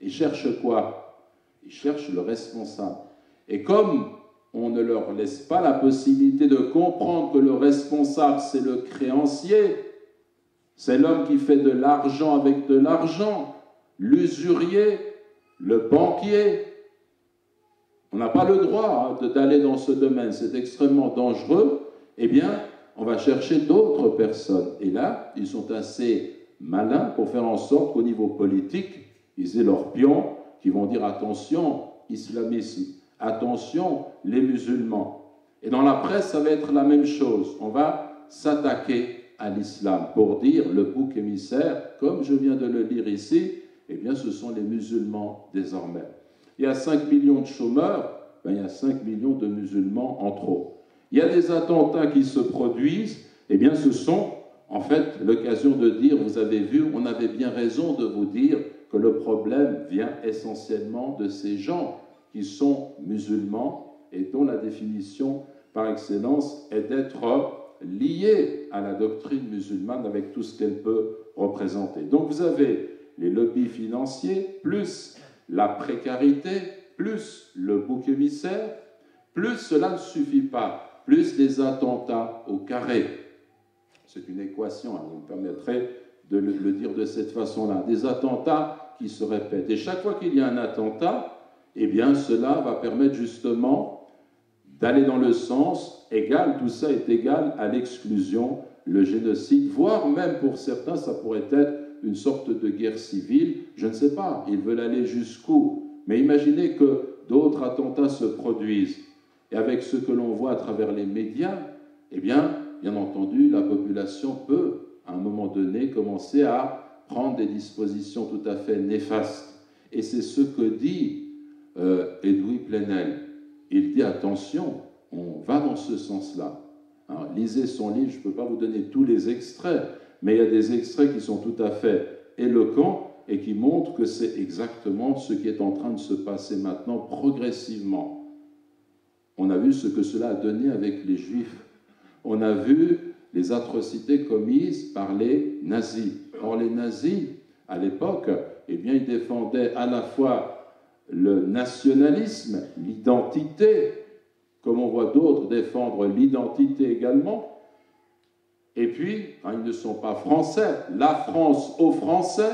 ils cherchent quoi? Ils cherchent le responsable. Et comme on ne leur laisse pas la possibilité de comprendre que le responsable, c'est le créancier, c'est l'homme qui fait de l'argent avec de l'argent, l'usurier, le banquier. On n'a pas le droit d'aller dans ce domaine, c'est extrêmement dangereux. Eh bien, on va chercher d'autres personnes. Et là, ils sont assez malins pour faire en sorte qu'au niveau politique, ils aient leurs pions qui vont dire attention, islamisme, attention, les musulmans. Et dans la presse, ça va être la même chose. On va s'attaquer à l'islam pour dire le bouc émissaire, comme je viens de le lire ici, eh bien, ce sont les musulmans désormais. Il y a 5 millions de chômeurs, ben, il y a 5 millions de musulmans en trop. Il y a des attentats qui se produisent, eh bien, ce sont en fait l'occasion de dire, vous avez vu, on avait bien raison de vous dire que le problème vient essentiellement de ces gens qui sont musulmans et dont la définition par excellence est d'être liés à la doctrine musulmane avec tout ce qu'elle peut représenter. Donc vous avez les lobbies financiers, plus la précarité, plus le bouc émissaire, plus cela ne suffit pas, plus les attentats au carré. C'est une équation, vous me permettrez de le dire de cette façon-là. Des attentats qui se répètent. Et chaque fois qu'il y a un attentat, eh bien cela va permettre justement d'aller dans le sens égal, tout ça est égal à l'exclusion, le génocide, voire même pour certains, ça pourrait être une sorte de guerre civile, je ne sais pas, ils veulent aller jusqu'où. Mais imaginez que d'autres attentats se produisent. Et avec ce que l'on voit à travers les médias, eh bien entendu, la population peut, à un moment donné, commencer à prendre des dispositions tout à fait néfastes. Et c'est ce que dit Edoui Plenel. Il dit, attention, on va dans ce sens-là. Alors, lisez son livre, je ne peux pas vous donner tous les extraits, mais il y a des extraits qui sont tout à fait éloquents et qui montrent que c'est exactement ce qui est en train de se passer maintenant progressivement. On a vu ce que cela a donné avec les Juifs. On a vu les atrocités commises par les nazis. Or, les nazis, à l'époque, eh bien, ils défendaient à la fois le nationalisme, l'identité, comme on voit d'autres défendre l'identité également. Et puis, ils ne sont pas français, la France aux Français.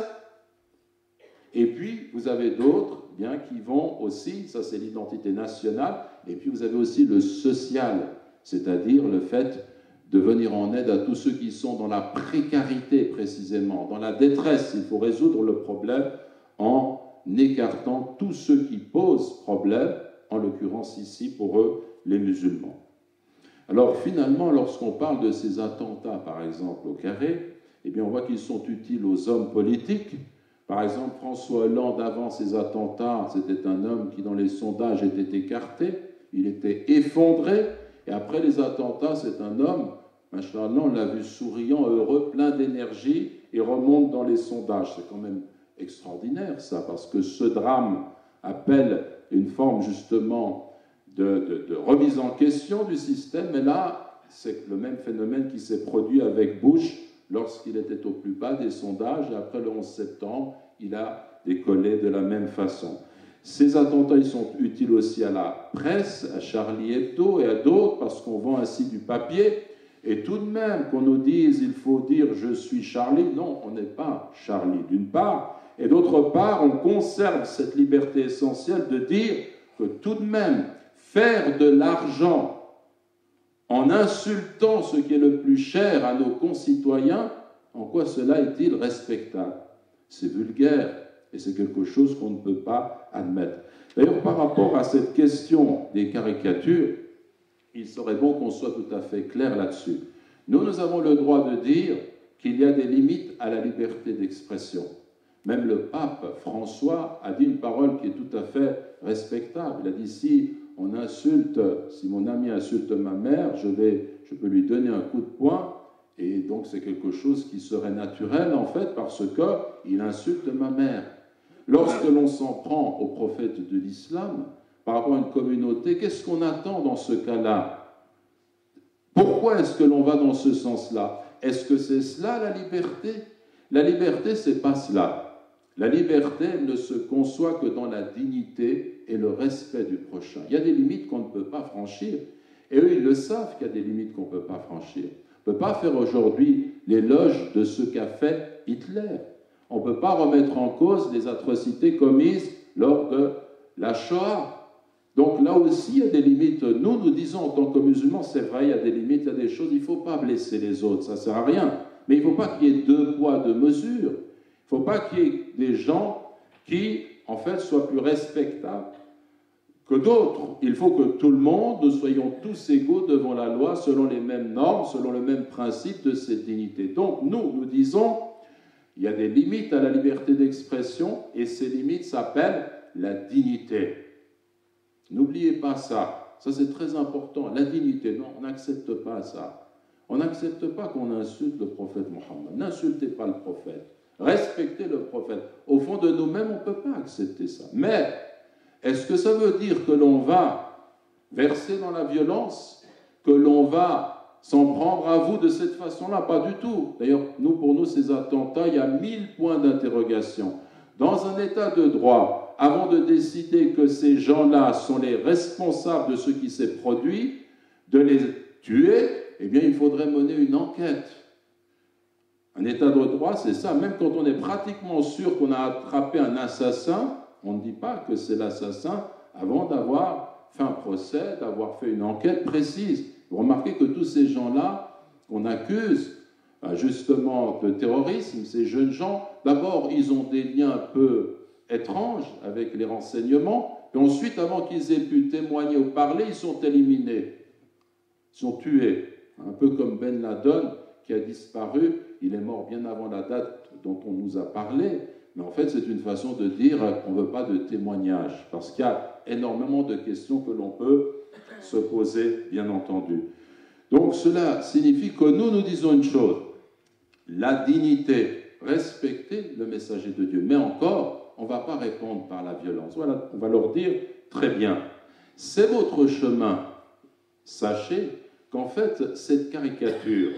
Et puis, vous avez d'autres bien qui vont aussi, ça c'est l'identité nationale, et puis vous avez aussi le social, c'est-à-dire le fait de venir en aide à tous ceux qui sont dans la précarité précisément, dans la détresse. Il faut résoudre le problème en écartant tous ceux qui posent problème, en l'occurrence ici pour eux, les musulmans. Alors finalement, lorsqu'on parle de ces attentats, par exemple, au carré, eh bien on voit qu'ils sont utiles aux hommes politiques. Par exemple, François Hollande, avant ces attentats, c'était un homme qui, dans les sondages, était écarté, il était effondré, et après les attentats, c'est un homme, machallah, on l'a vu souriant, heureux, plein d'énergie, et remonte dans les sondages. C'est quand même extraordinaire, ça, parce que ce drame appelle une forme, justement, de remise en question du système, et là, c'est le même phénomène qui s'est produit avec Bush lorsqu'il était au plus bas des sondages, et après le 11 septembre, il a décollé de la même façon. Ces attentats, ils sont utiles aussi à la presse, à Charlie Hebdo et à d'autres, parce qu'on vend ainsi du papier, et tout de même qu'on nous dise, il faut dire « je suis Charlie », non, on n'est pas Charlie, d'une part, et d'autre part, on conserve cette liberté essentielle de dire que tout de même, faire de l'argent en insultant ce qui est le plus cher à nos concitoyens, en quoi cela est-il respectable? C'est vulgaire et c'est quelque chose qu'on ne peut pas admettre. D'ailleurs, par rapport à cette question des caricatures, il serait bon qu'on soit tout à fait clair là-dessus. Nous avons le droit de dire qu'il y a des limites à la liberté d'expression. Même le pape François a dit une parole qui est tout à fait respectable. Il a dit, si on insulte, si mon ami insulte ma mère, je peux lui donner un coup de poing, et donc c'est quelque chose qui serait naturel en fait, parce qu'il insulte ma mère. Lorsque l'on s'en prend au prophète de l'islam, par rapport à une communauté, qu'est-ce qu'on attend dans ce cas-là? Pourquoi est-ce que l'on va dans ce sens-là? Est-ce que c'est cela la liberté? La liberté, c'est pas cela. La liberté, elle ne se conçoit que dans la dignité et le respect du prochain. Il y a des limites qu'on ne peut pas franchir. Et eux, ils le savent qu'il y a des limites qu'on ne peut pas franchir. On ne peut pas faire aujourd'hui l'éloge de ce qu'a fait Hitler. On ne peut pas remettre en cause les atrocités commises lors de la Shoah. Donc là aussi, il y a des limites. Nous disons en tant que musulmans, c'est vrai, il y a des limites, il y a des choses, il ne faut pas blesser les autres, ça ne sert à rien. Mais il ne faut pas qu'il y ait deux poids, deux mesures. Il ne faut pas qu'il y ait des gens qui, en fait, soient plus respectables que d'autres. Il faut que tout le monde, nous soyons tous égaux devant la loi, selon les mêmes normes, selon le même principe de cette dignité. Donc, nous disons, il y a des limites à la liberté d'expression, et ces limites s'appellent la dignité. N'oubliez pas ça. Ça, c'est très important. La dignité, non, on n'accepte pas ça. On n'accepte pas qu'on insulte le prophète Mohammed. N'insultez pas le prophète. Respectez le prophète. Au fond de nous-mêmes, on ne peut pas accepter ça. Mais, est-ce que ça veut dire que l'on va verser dans la violence, que l'on va s'en prendre à vous de cette façon-là? Pas du tout. D'ailleurs, pour nous, ces attentats, il y a 1000 points d'interrogation. Dans un état de droit, avant de décider que ces gens-là sont les responsables de ce qui s'est produit, de les tuer, eh bien, il faudrait mener une enquête. Un état de droit, c'est ça. Même quand on est pratiquement sûr qu'on a attrapé un assassin, on ne dit pas que c'est l'assassin avant d'avoir fait un procès, d'avoir fait une enquête précise. Vous remarquez que tous ces gens-là qu'on accuse justement de terrorisme, ces jeunes gens, d'abord, ils ont des liens un peu étranges avec les renseignements, et ensuite, avant qu'ils aient pu témoigner ou parler, ils sont éliminés, ils sont tués. Un peu comme Ben Laden, qui a disparu, il est mort bien avant la date dont on nous a parlé, mais en fait, c'est une façon de dire qu'on ne veut pas de témoignage, parce qu'il y a énormément de questions que l'on peut se poser, bien entendu. Donc, cela signifie que nous disons une chose, la dignité, respecter le messager de Dieu, mais encore, on ne va pas répondre par la violence. Voilà, on va leur dire, très bien, c'est votre chemin. Sachez qu'en fait, cette caricature,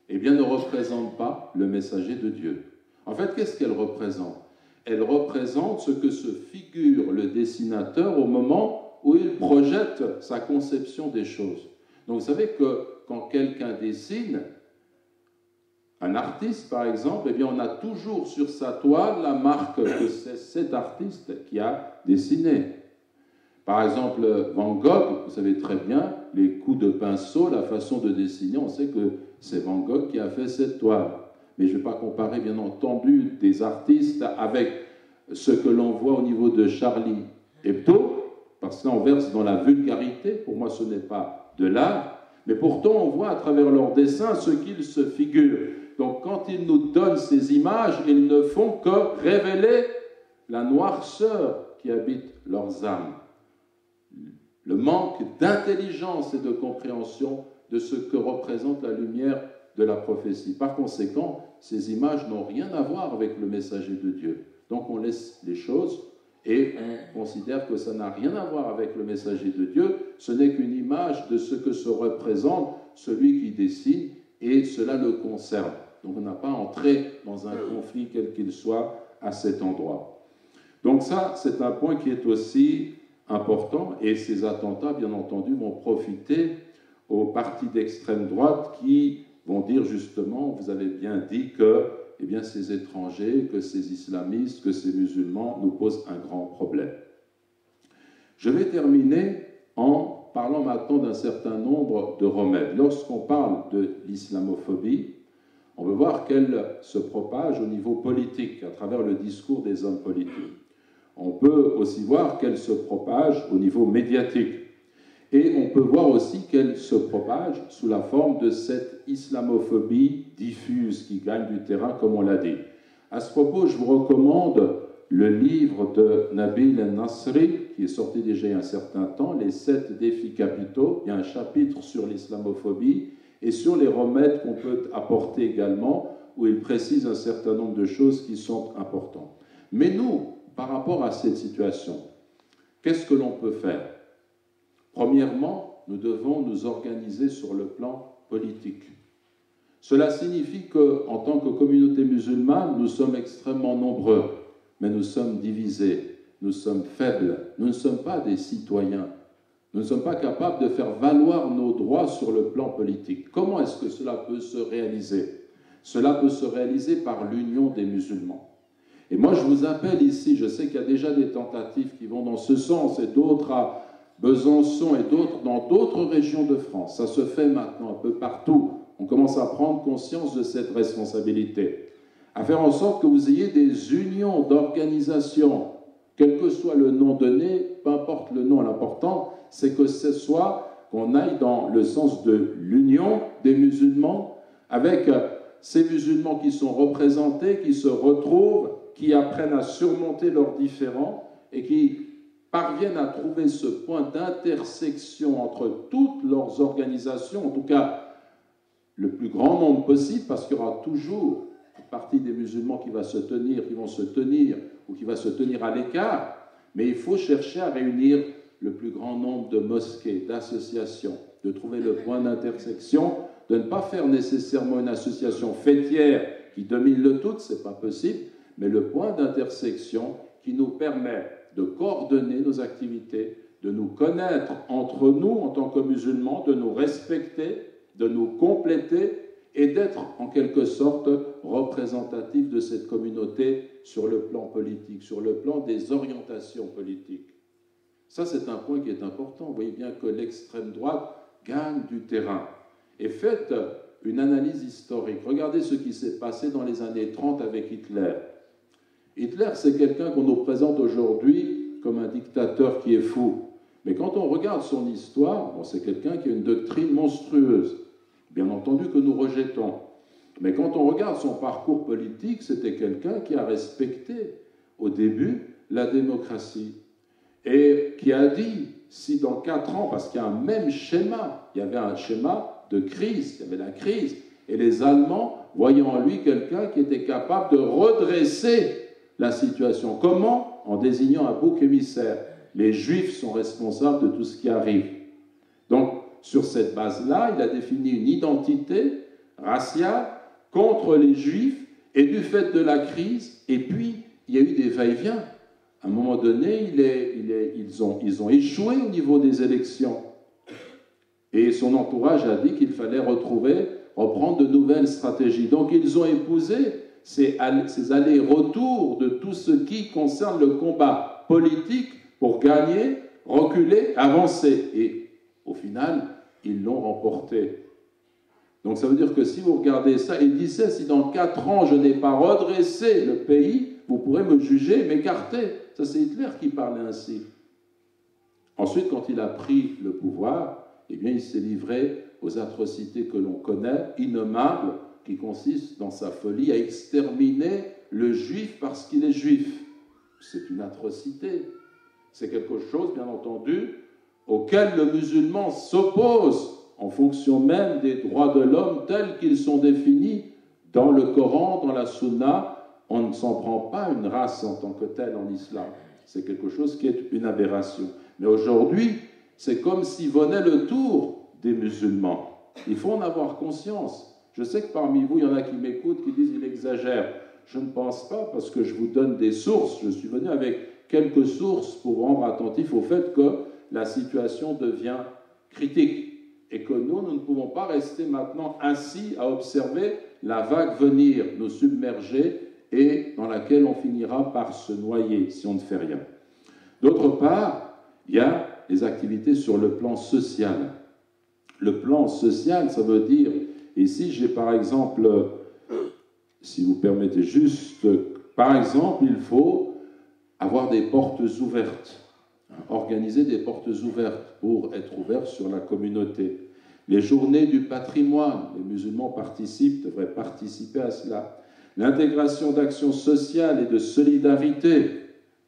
eh bien, ne représente pas le messager de Dieu. En fait, qu'est-ce qu'elle représente? Elle représente ce que se figure le dessinateur au moment où il projette sa conception des choses. Donc, vous savez que quand quelqu'un dessine, un artiste, par exemple, eh bien, on a toujours sur sa toile la marque que c'est cet artiste qui a dessiné. Par exemple, Van Gogh, vous savez très bien, les coups de pinceau, la façon de dessiner, on sait que c'est Van Gogh qui a fait cette toile. Mais je ne vais pas comparer, bien entendu, des artistes avec ce que l'on voit au niveau de Charlie Hebdo, parce qu'on verse dans la vulgarité. Pour moi, ce n'est pas de l'art, mais pourtant, on voit à travers leurs dessins ce qu'ils se figurent. Donc, quand ils nous donnent ces images, ils ne font que révéler la noirceur qui habite leurs âmes. Le manque d'intelligence et de compréhension de ce que représente la lumière de la prophétie. Par conséquent, ces images n'ont rien à voir avec le messager de Dieu. Donc on laisse les choses et on considère que ça n'a rien à voir avec le messager de Dieu. Ce n'est qu'une image de ce que se représente celui qui dessine et cela le concerne. Donc on n'a pas entré dans un conflit quel qu'il soit à cet endroit. Donc ça, c'est un point qui est aussi important, et ces attentats, bien entendu, vont profiter aux partis d'extrême droite qui vont dire justement, vous avez bien dit que eh bien, ces étrangers, que ces islamistes, que ces musulmans nous posent un grand problème. Je vais terminer en parlant maintenant d'un certain nombre de remèdes. Lorsqu'on parle de l'islamophobie, on veut voir qu'elle se propage au niveau politique, à travers le discours des hommes politiques. On peut aussi voir qu'elle se propage au niveau médiatique. Et on peut voir aussi qu'elle se propage sous la forme de cette islamophobie diffuse qui gagne du terrain, comme on l'a dit. À ce propos, je vous recommande le livre de Nabil El-Nasri, qui est sorti déjà il y a un certain temps, les 7 défis capitaux. Il y a un chapitre sur l'islamophobie et sur les remèdes qu'on peut apporter également, où il précise un certain nombre de choses qui sont importantes. Mais nous, par rapport à cette situation, qu'est-ce que l'on peut faire? Premièrement, nous devons nous organiser sur le plan politique. Cela signifie qu'en tant que communauté musulmane, nous sommes extrêmement nombreux, mais nous sommes divisés, nous sommes faibles, nous ne sommes pas des citoyens. Nous ne sommes pas capables de faire valoir nos droits sur le plan politique. Comment est-ce que cela peut se réaliser? Cela peut se réaliser par l'union des musulmans. Et moi, je vous appelle ici, je sais qu'il y a déjà des tentatives qui vont dans ce sens, et d'autres à Besançon et d'autres dans d'autres régions de France. Ça se fait maintenant un peu partout. On commence à prendre conscience de cette responsabilité, à faire en sorte que vous ayez des unions d'organisations, quel que soit le nom donné, peu importe le nom, l'important, c'est que ce soit qu'on aille dans le sens de l'union des musulmans, avec ces musulmans qui sont représentés, qui se retrouvent, qui apprennent à surmonter leurs différends et qui parviennent à trouver ce point d'intersection entre toutes leurs organisations, en tout cas le plus grand nombre possible, parce qu'il y aura toujours une partie des musulmans qui vont se tenir ou qui va se tenir à l'écart, mais il faut chercher à réunir le plus grand nombre de mosquées, d'associations, de trouver le point d'intersection, de ne pas faire nécessairement une association fêtière qui domine le tout, ce n'est pas possible, mais le point d'intersection qui nous permet de coordonner nos activités, de nous connaître entre nous en tant que musulmans, de nous respecter, de nous compléter et d'être en quelque sorte représentatif de cette communauté sur le plan politique, sur le plan des orientations politiques. Ça, c'est un point qui est important. Vous voyez bien que l'extrême droite gagne du terrain. Et faites une analyse historique. Regardez ce qui s'est passé dans les années 30 avec Hitler. Hitler, c'est quelqu'un qu'on nous présente aujourd'hui comme un dictateur qui est fou. Mais quand on regarde son histoire, bon, c'est quelqu'un qui a une doctrine monstrueuse, bien entendu que nous rejetons. Mais quand on regarde son parcours politique, c'était quelqu'un qui a respecté au début la démocratie et qui a dit, si dans 4 ans, parce qu'il y a un même schéma, il y avait un schéma de crise, il y avait la crise, et les Allemands, voyant en lui quelqu'un qui était capable de redresser la situation. Comment? En désignant un bouc émissaire. Les Juifs sont responsables de tout ce qui arrive. Donc, sur cette base-là, il a défini une identité raciale contre les Juifs, et du fait de la crise, et puis il y a eu des va-et-vient. À un moment donné, ils ont échoué au niveau des élections. Et son entourage a dit qu'il fallait reprendre de nouvelles stratégies. Donc ils ont épousé ces allers-retours de tout ce qui concerne le combat politique pour gagner, reculer, avancer. Et au final, ils l'ont remporté. Donc ça veut dire que si vous regardez ça, il disait, si dans 4 ans je n'ai pas redressé le pays, vous pourrez me juger, m'écarter. Ça, c'est Hitler qui parlait ainsi. Ensuite, quand il a pris le pouvoir, eh bien, il s'est livré aux atrocités que l'on connaît, innommables, qui consistent dans sa folie à exterminer le juif parce qu'il est juif. C'est une atrocité. C'est quelque chose, bien entendu, auquel le musulman s'oppose en fonction même des droits de l'homme tels qu'ils sont définis dans le Coran, dans la Sunna. On ne s'en prend pas une race en tant que telle en islam. C'est quelque chose qui est une aberration. Mais aujourd'hui, c'est comme si venait le tour des musulmans. Il faut en avoir conscience. Je sais que parmi vous, il y en a qui m'écoutent, qui disent qu'il exagère. Je ne pense pas, parce que je vous donne des sources. Je suis venu avec quelques sources pour vous rendre attentif au fait que la situation devient critique et que nous ne pouvons pas rester maintenant assis à observer la vague venir nous submerger et dans laquelle on finira par se noyer si on ne fait rien. D'autre part, il y a les activités sur le plan social. Le plan social, ça veut dire, ici j'ai par exemple, si vous permettez juste, par exemple, il faut avoir des portes ouvertes, organiser des portes ouvertes pour être ouvert sur la communauté. Les journées du patrimoine, les musulmans devraient participer à cela. L'intégration d'actions sociales et de solidarité.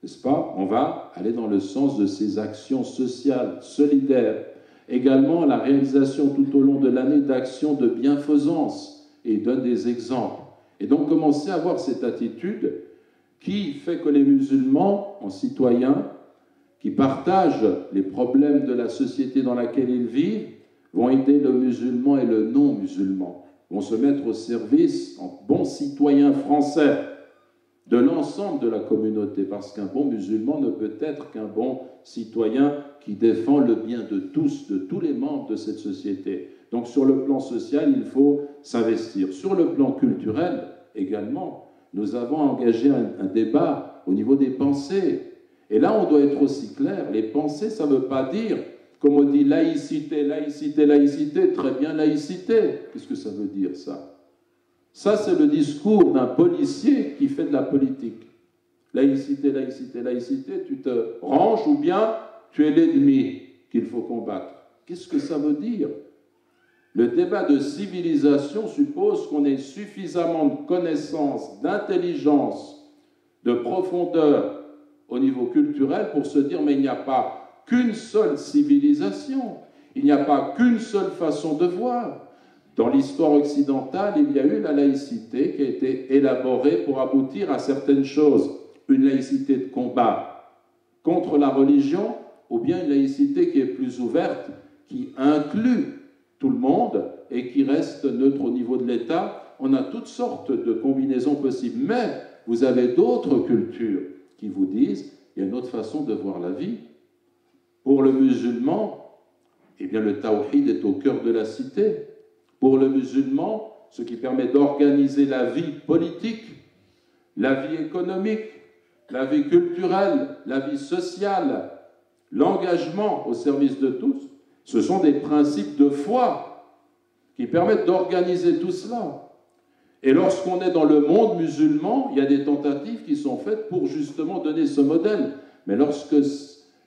n'est-ce pas? On va aller dans le sens de ces actions sociales, solidaires. Également, la réalisation tout au long de l'année d'actions de bienfaisance, et il donne des exemples. Et donc, commencer à avoir cette attitude qui fait que les musulmans, en citoyens, qui partagent les problèmes de la société dans laquelle ils vivent, vont aider le musulman et le non-musulman, vont se mettre au service, en bons citoyens français, de l'ensemble de la communauté, parce qu'un bon musulman ne peut être qu'un bon citoyen qui défend le bien de tous les membres de cette société. Donc sur le plan social, il faut s'investir. Sur le plan culturel également, nous avons engagé un débat au niveau des pensées. Et là, on doit être aussi clair. Les pensées, ça ne veut pas dire, comme on dit laïcité, laïcité, laïcité, très bien laïcité. Qu'est-ce que ça veut dire, ça? Ça, c'est le discours d'un policier qui fait de la politique. Laïcité, laïcité, laïcité, tu te ranges ou bien tu es l'ennemi qu'il faut combattre. Qu'est-ce que ça veut dire? Le débat de civilisation suppose qu'on ait suffisamment de connaissances, d'intelligence, de profondeur au niveau culturel pour se dire mais il n'y a pas qu'une seule civilisation, il n'y a pas qu'une seule façon de voir. Dans l'histoire occidentale, il y a eu la laïcité qui a été élaborée pour aboutir à certaines choses. Une laïcité de combat contre la religion, ou bien une laïcité qui est plus ouverte, qui inclut tout le monde et qui reste neutre au niveau de l'État. On a toutes sortes de combinaisons possibles. Mais vous avez d'autres cultures qui vous disent il y a une autre façon de voir la vie. Pour le musulman, eh bien le tawhid est au cœur de la cité. Pour le musulman, ce qui permet d'organiser la vie politique, la vie économique, la vie culturelle, la vie sociale, l'engagement au service de tous, ce sont des principes de foi qui permettent d'organiser tout cela. Et lorsqu'on est dans le monde musulman, il y a des tentatives qui sont faites pour justement donner ce modèle. Mais lorsque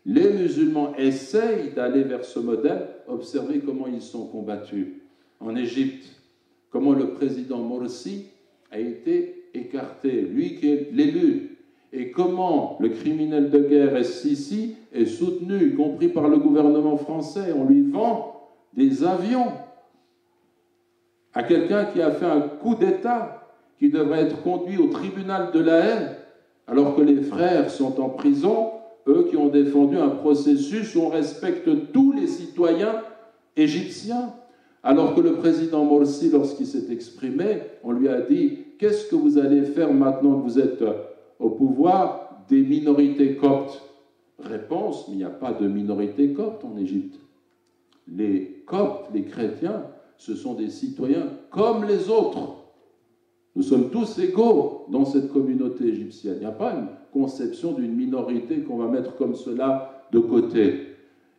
les musulmans essayent d'aller vers ce modèle, observez comment ils sont combattus. En Égypte, comment le président Morsi a été écarté, lui qui est l'élu, et comment le criminel de guerre Sisi est soutenu, y compris par le gouvernement français. On lui vend des avions à quelqu'un qui a fait un coup d'État, qui devrait être conduit au tribunal de la haine, alors que les frères sont en prison, eux qui ont défendu un processus où on respecte tous les citoyens égyptiens. Alors que le président Morsi, lorsqu'il s'est exprimé, on lui a dit « Qu'est-ce que vous allez faire maintenant que vous êtes au pouvoir des minorités coptes ?» Réponse, mais il n'y a pas de minorité copte en Égypte. Les coptes, les chrétiens, ce sont des citoyens comme les autres. Nous sommes tous égaux dans cette communauté égyptienne. Il n'y a pas une conception d'une minorité qu'on va mettre comme cela de côté.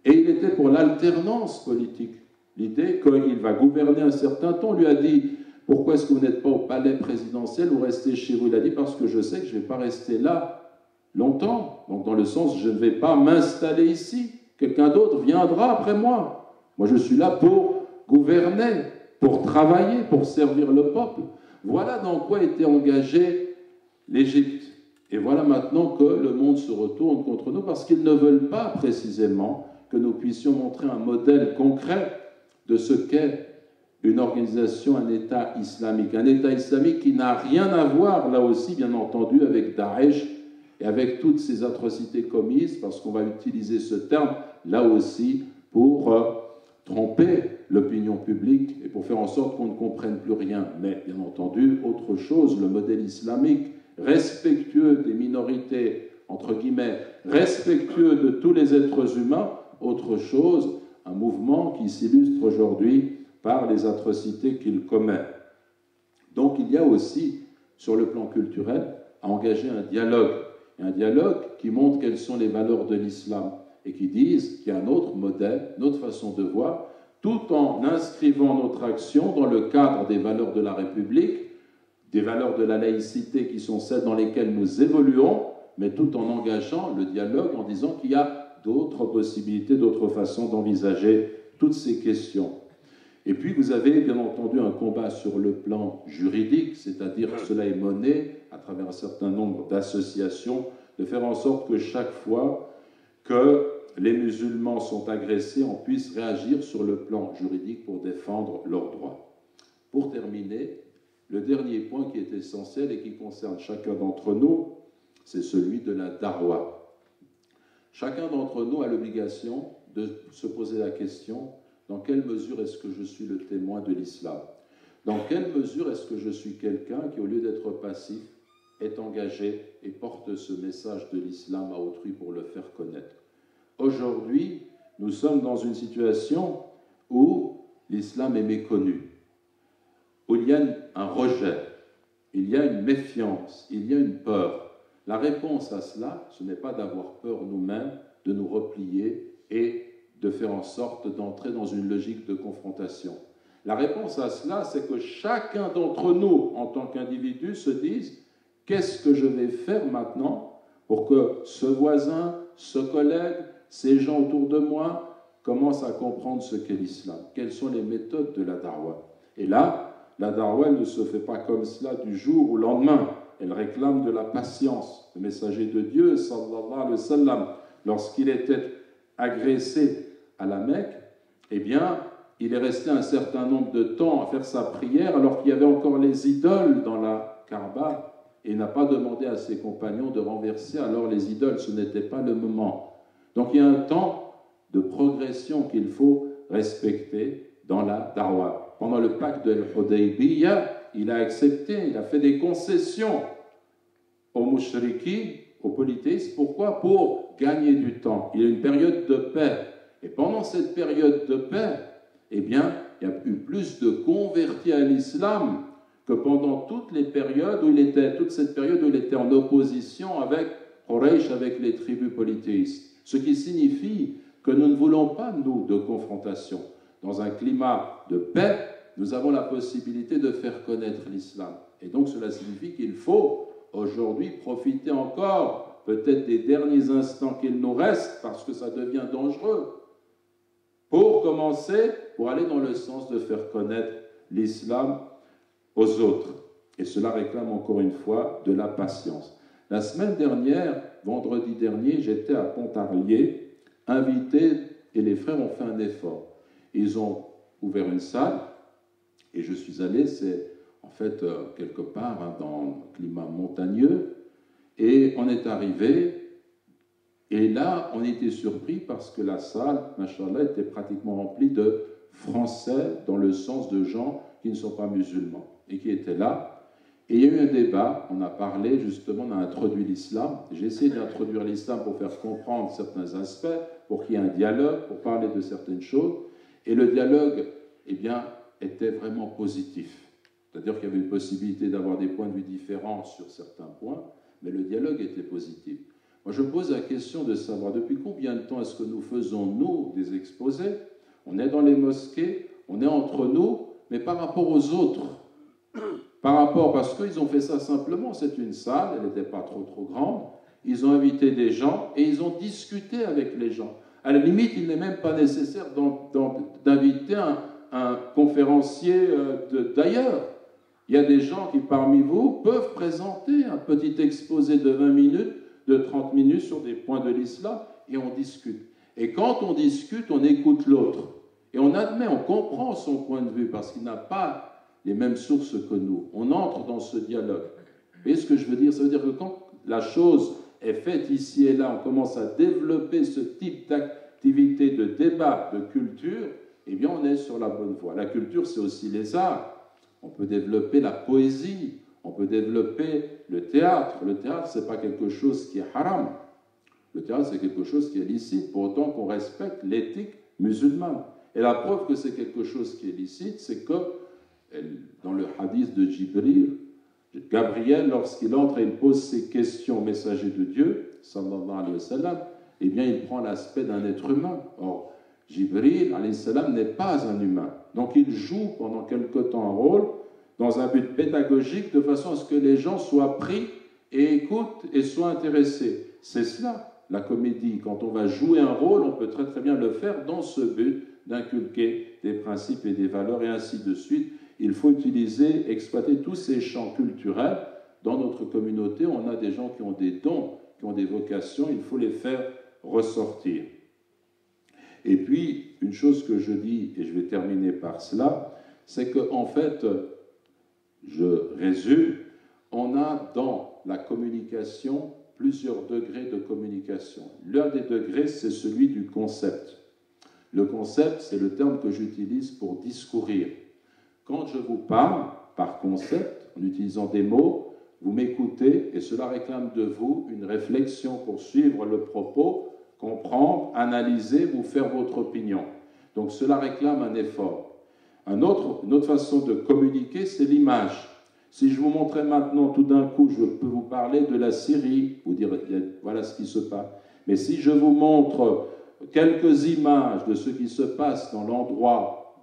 Et il était pour l'alternance politique. L'idée qu'il va gouverner un certain temps, on lui a dit « Pourquoi est-ce que vous n'êtes pas au palais présidentiel ou restez chez vous ?» Il a dit « Parce que je sais que je ne vais pas rester là longtemps. » Donc dans le sens, je ne vais pas m'installer ici. Quelqu'un d'autre viendra après moi. Moi, je suis là pour gouverner, pour travailler, pour servir le peuple. Voilà dans quoi était engagée l'Égypte. Et voilà maintenant que le monde se retourne contre nous parce qu'ils ne veulent pas précisément que nous puissions montrer un modèle concret de ce qu'est une organisation, un État islamique. Un État islamique qui n'a rien à voir, là aussi, bien entendu, avec Daesh et avec toutes ces atrocités commises, parce qu'on va utiliser ce terme, là aussi, pour tromper l'opinion publique et pour faire en sorte qu'on ne comprenne plus rien. Mais, bien entendu, autre chose, le modèle islamique, respectueux des minorités, entre guillemets, respectueux de tous les êtres humains, autre chose, un mouvement qui s'illustre aujourd'hui par les atrocités qu'il commet. Donc il y a aussi, sur le plan culturel, à engager un dialogue qui montre quelles sont les valeurs de l'islam et qui disent qu'il y a un autre modèle, une autre façon de voir, tout en inscrivant notre action dans le cadre des valeurs de la République, des valeurs de la laïcité qui sont celles dans lesquelles nous évoluons, mais tout en engageant le dialogue en disant qu'il y a d'autres possibilités, d'autres façons d'envisager toutes ces questions. Et puis vous avez bien entendu un combat sur le plan juridique, c'est-à-dire que cela est mené à travers un certain nombre d'associations de faire en sorte que chaque fois que les musulmans sont agressés, on puisse réagir sur le plan juridique pour défendre leurs droits. Pour terminer, le dernier point qui est essentiel et qui concerne chacun d'entre nous, c'est celui de la darwa. Chacun d'entre nous a l'obligation de se poser la question, dans quelle mesure est-ce que je suis le témoin de l'islam? Dans quelle mesure est-ce que je suis quelqu'un qui, au lieu d'être passif, est engagé et porte ce message de l'islam à autrui pour le faire connaître? Aujourd'hui, nous sommes dans une situation où l'islam est méconnu, où il y a un rejet, il y a une méfiance, il y a une peur. La réponse à cela, ce n'est pas d'avoir peur nous-mêmes, de nous replier et de faire en sorte d'entrer dans une logique de confrontation. La réponse à cela, c'est que chacun d'entre nous, en tant qu'individu, se dise « Qu'est-ce que je vais faire maintenant pour que ce voisin, ce collègue, ces gens autour de moi commencent à comprendre ce qu'est l'islam? Quelles sont les méthodes de la darwa ?» Et là, la darwa ne se fait pas comme cela du jour au lendemain. Elle réclame de la patience. Le messager de Dieu, sallallahu alayhi wa sallam, lorsqu'il était agressé à la Mecque, eh bien, il est resté un certain nombre de temps à faire sa prière alors qu'il y avait encore les idoles dans la Kaaba et il n'a pas demandé à ses compagnons de renverser alors les idoles. Ce n'était pas le moment. Donc il y a un temps de progression qu'il faut respecter dans la darwa. Pendant le pacte de l'Hudaybiyah, il a accepté, il a fait des concessions aux mushriki, aux polythéistes. Pourquoi? Pour gagner du temps. Il y a une période de paix. Et pendant cette période de paix, eh bien, il y a eu plus de convertis à l'islam que pendant toute cette période où il était en opposition avec Quraysh, avec les tribus polythéistes. Ce qui signifie que nous ne voulons pas, nous, de confrontation. Dans un climat de paix, nous avons la possibilité de faire connaître l'islam. Et donc cela signifie qu'il faut aujourd'hui profiter encore peut-être des derniers instants qu'il nous reste, parce que ça devient dangereux, pour commencer, pour aller dans le sens de faire connaître l'islam aux autres. Et cela réclame encore une fois de la patience. La semaine dernière, vendredi dernier, j'étais à Pontarlier, invité, et les frères ont fait un effort. Ils ont ouvert une salle, et je suis allé, c'est en fait quelque part dans un climat montagneux, et on est arrivé, et là on était surpris parce que la salle, machallah, était pratiquement remplie de Français, dans le sens de gens qui ne sont pas musulmans, et qui étaient là. Et il y a eu un débat, on a parlé justement, on a introduit l'islam. J'ai essayé d'introduire l'islam pour faire comprendre certains aspects, pour qu'il y ait un dialogue, pour parler de certaines choses. Et le dialogue, eh bien, était vraiment positif. C'est-à-dire qu'il y avait une possibilité d'avoir des points de vue différents sur certains points, mais le dialogue était positif. Moi, je pose la question de savoir depuis combien de temps est-ce que nous faisons, nous, des exposés? On est dans les mosquées, on est entre nous, mais par rapport aux autres. Par rapport, parce qu'ils ont fait ça simplement, c'est une salle, elle n'était pas trop grande, ils ont invité des gens et ils ont discuté avec les gens. À la limite, il n'est même pas nécessaire d'inviter un conférencier d'ailleurs. Il y a des gens qui, parmi vous, peuvent présenter un petit exposé de 20 minutes, de 30 minutes sur des points de l'islam et on discute. Et quand on discute, on écoute l'autre. Et on admet, on comprend son point de vue parce qu'il n'a pas les mêmes sources que nous. On entre dans ce dialogue. Vous voyez ce que je veux dire? Ça veut dire que quand la chose est faite ici et là, on commence à développer ce type d'activité de débat, de culture, eh bien on est sur la bonne voie. La culture, c'est aussi les arts. On peut développer la poésie, on peut développer le théâtre. Le théâtre, ce n'est pas quelque chose qui est haram. Le théâtre, c'est quelque chose qui est licite, pour autant qu'on respecte l'éthique musulmane. Et la preuve que c'est quelque chose qui est licite, c'est que dans le hadith de Jibril, Gabriel, lorsqu'il entre et il pose ses questions au messager de Dieu, sallallahu alayhi wa sallam, eh bien il prend l'aspect d'un être humain. Or, Jibril, alayhi salam, n'est pas un humain. Donc il joue pendant quelque temps un rôle dans un but pédagogique de façon à ce que les gens soient pris et écoutent et soient intéressés. C'est cela, la comédie. Quand on va jouer un rôle, on peut très bien le faire dans ce but d'inculquer des principes et des valeurs et ainsi de suite. Il faut exploiter tous ces champs culturels. Dans notre communauté, on a des gens qui ont des dons qui ont des vocations, il faut les faire ressortir. Et puis, une chose que je dis, et je vais terminer par cela, c'est qu'en fait, je résume, on a dans la communication plusieurs degrés de communication. L'un des degrés, c'est celui du concept. Le concept, c'est le terme que j'utilise pour discourir. Quand je vous parle, par concept, en utilisant des mots, vous m'écoutez et cela réclame de vous une réflexion pour suivre le propos, comprendre, analyser, vous faire votre opinion. Donc cela réclame un effort. Une autre façon de communiquer, c'est l'image. Si je vous montrais maintenant, tout d'un coup, je peux vous parler de la Syrie, vous dire, voilà ce qui se passe. Mais si je vous montre quelques images de ce qui se passe dans l'endroit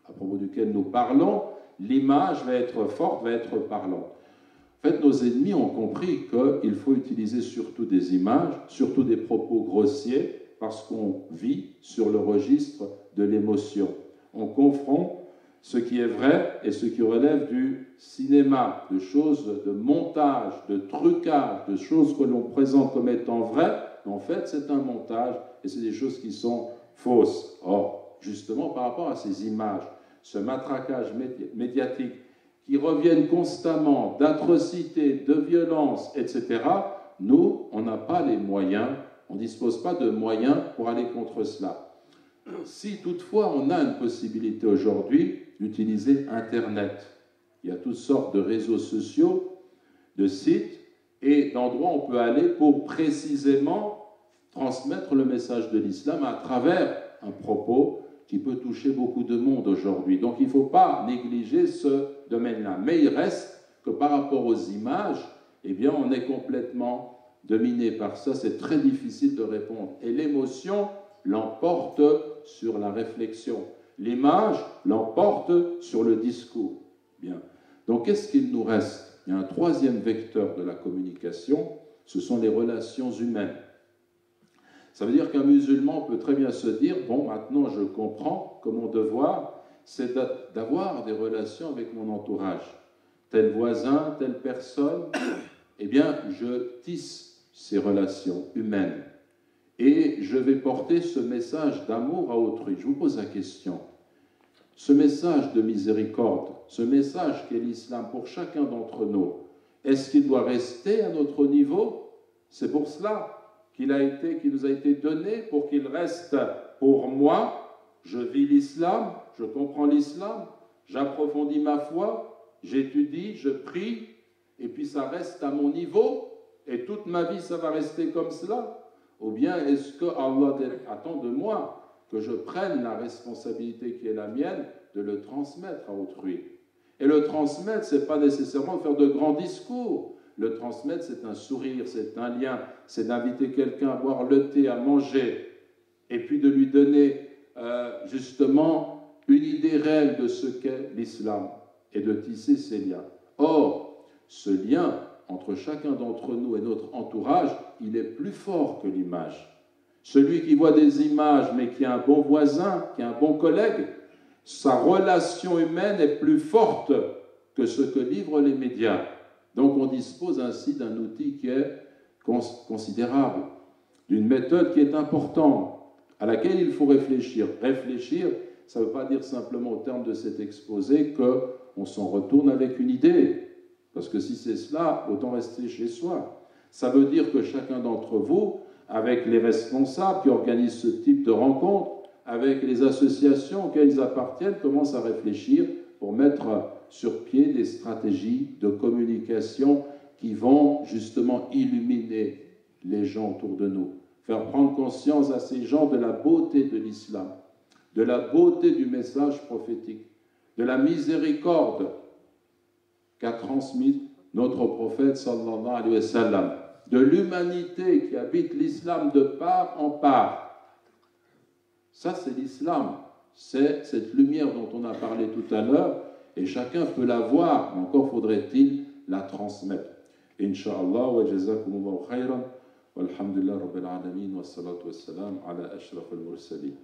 à propos duquel nous parlons, l'image va être forte, va être parlante. En fait, nos ennemis ont compris qu'il faut utiliser surtout des images, surtout des propos grossiers, parce qu'on vit sur le registre de l'émotion. On confond ce qui est vrai et ce qui relève du cinéma, de choses, de montage, de trucage, de choses que l'on présente comme étant vraies. En fait, c'est un montage et c'est des choses qui sont fausses. Or, justement, par rapport à ces images, ce matraquage médiatique qui reviennent constamment d'atrocités, de violences, etc., nous, on n'a pas les moyens, on ne dispose pas de moyens pour aller contre cela. Si toutefois on a une possibilité aujourd'hui d'utiliser Internet, il y a toutes sortes de réseaux sociaux, de sites et d'endroits où on peut aller pour précisément transmettre le message de l'islam à travers un propos qui peut toucher beaucoup de monde aujourd'hui. Donc il ne faut pas négliger ce domaine-là. Mais il reste que par rapport aux images, eh bien on est complètement dominé par ça. C'est très difficile de répondre. Et l'émotion l'emporte sur la réflexion. L'image l'emporte sur le discours. Bien. Donc qu'est-ce qu'il nous reste? Il y a un troisième vecteur de la communication, ce sont les relations humaines. Ça veut dire qu'un musulman peut très bien se dire, bon, maintenant je comprends que mon devoir, c'est d'avoir des relations avec mon entourage. Tel voisin, telle personne, eh bien, je tisse ces relations humaines. Et je vais porter ce message d'amour à autrui. Je vous pose la question. Ce message de miséricorde, ce message qu'est l'islam pour chacun d'entre nous, est-ce qu'il doit rester à notre niveau? C'est pour cela qu'il nous a été donné, pour qu'il reste pour moi. Je vis l'islam, je comprends l'islam, j'approfondis ma foi, j'étudie, je prie, et puis ça reste à mon niveau, et toute ma vie ça va rester comme cela? Ou bien est-ce que Allah attend de moi que je prenne la responsabilité qui est la mienne de le transmettre à autrui? Et le transmettre, ce n'est pas nécessairement de faire de grands discours. Le transmettre, c'est un sourire, c'est un lien, c'est d'inviter quelqu'un à boire le thé, à manger, et puis de lui donner justement une idée réelle de ce qu'est l'islam, et de tisser ces liens. Or, ce lien entre chacun d'entre nous et notre entourage, il est plus fort que l'image. Celui qui voit des images, mais qui a un bon voisin, qui a un bon collègue, sa relation humaine est plus forte que ce que livrent les médias. Donc on dispose ainsi d'un outil qui est considérable, d'une méthode qui est importante, à laquelle il faut réfléchir. Réfléchir, ça ne veut pas dire simplement au terme de cet exposé qu'on s'en retourne avec une idée. Parce que si c'est cela, autant rester chez soi. Ça veut dire que chacun d'entre vous, avec les responsables qui organisent ce type de rencontres, avec les associations auxquelles ils appartiennent, commence à réfléchir pour mettre sur pied des stratégies de communication qui vont justement illuminer les gens autour de nous, faire prendre conscience à ces gens de la beauté de l'islam, de la beauté du message prophétique, de la miséricorde qu'a transmis notre prophète sallallahu alayhi wa sallam, de l'humanité qui habite l'islam de part en part. Ça, c'est l'islam. C'est cette lumière dont on a parlé tout à l'heure, et chacun peut la voir, mais encore faudrait-il la transmettre. Inch'Allah, wa jazakumullahu khayran, walhamdulillah rabbil alamin, wa salatu wa salam ala ashraf al-mursalin.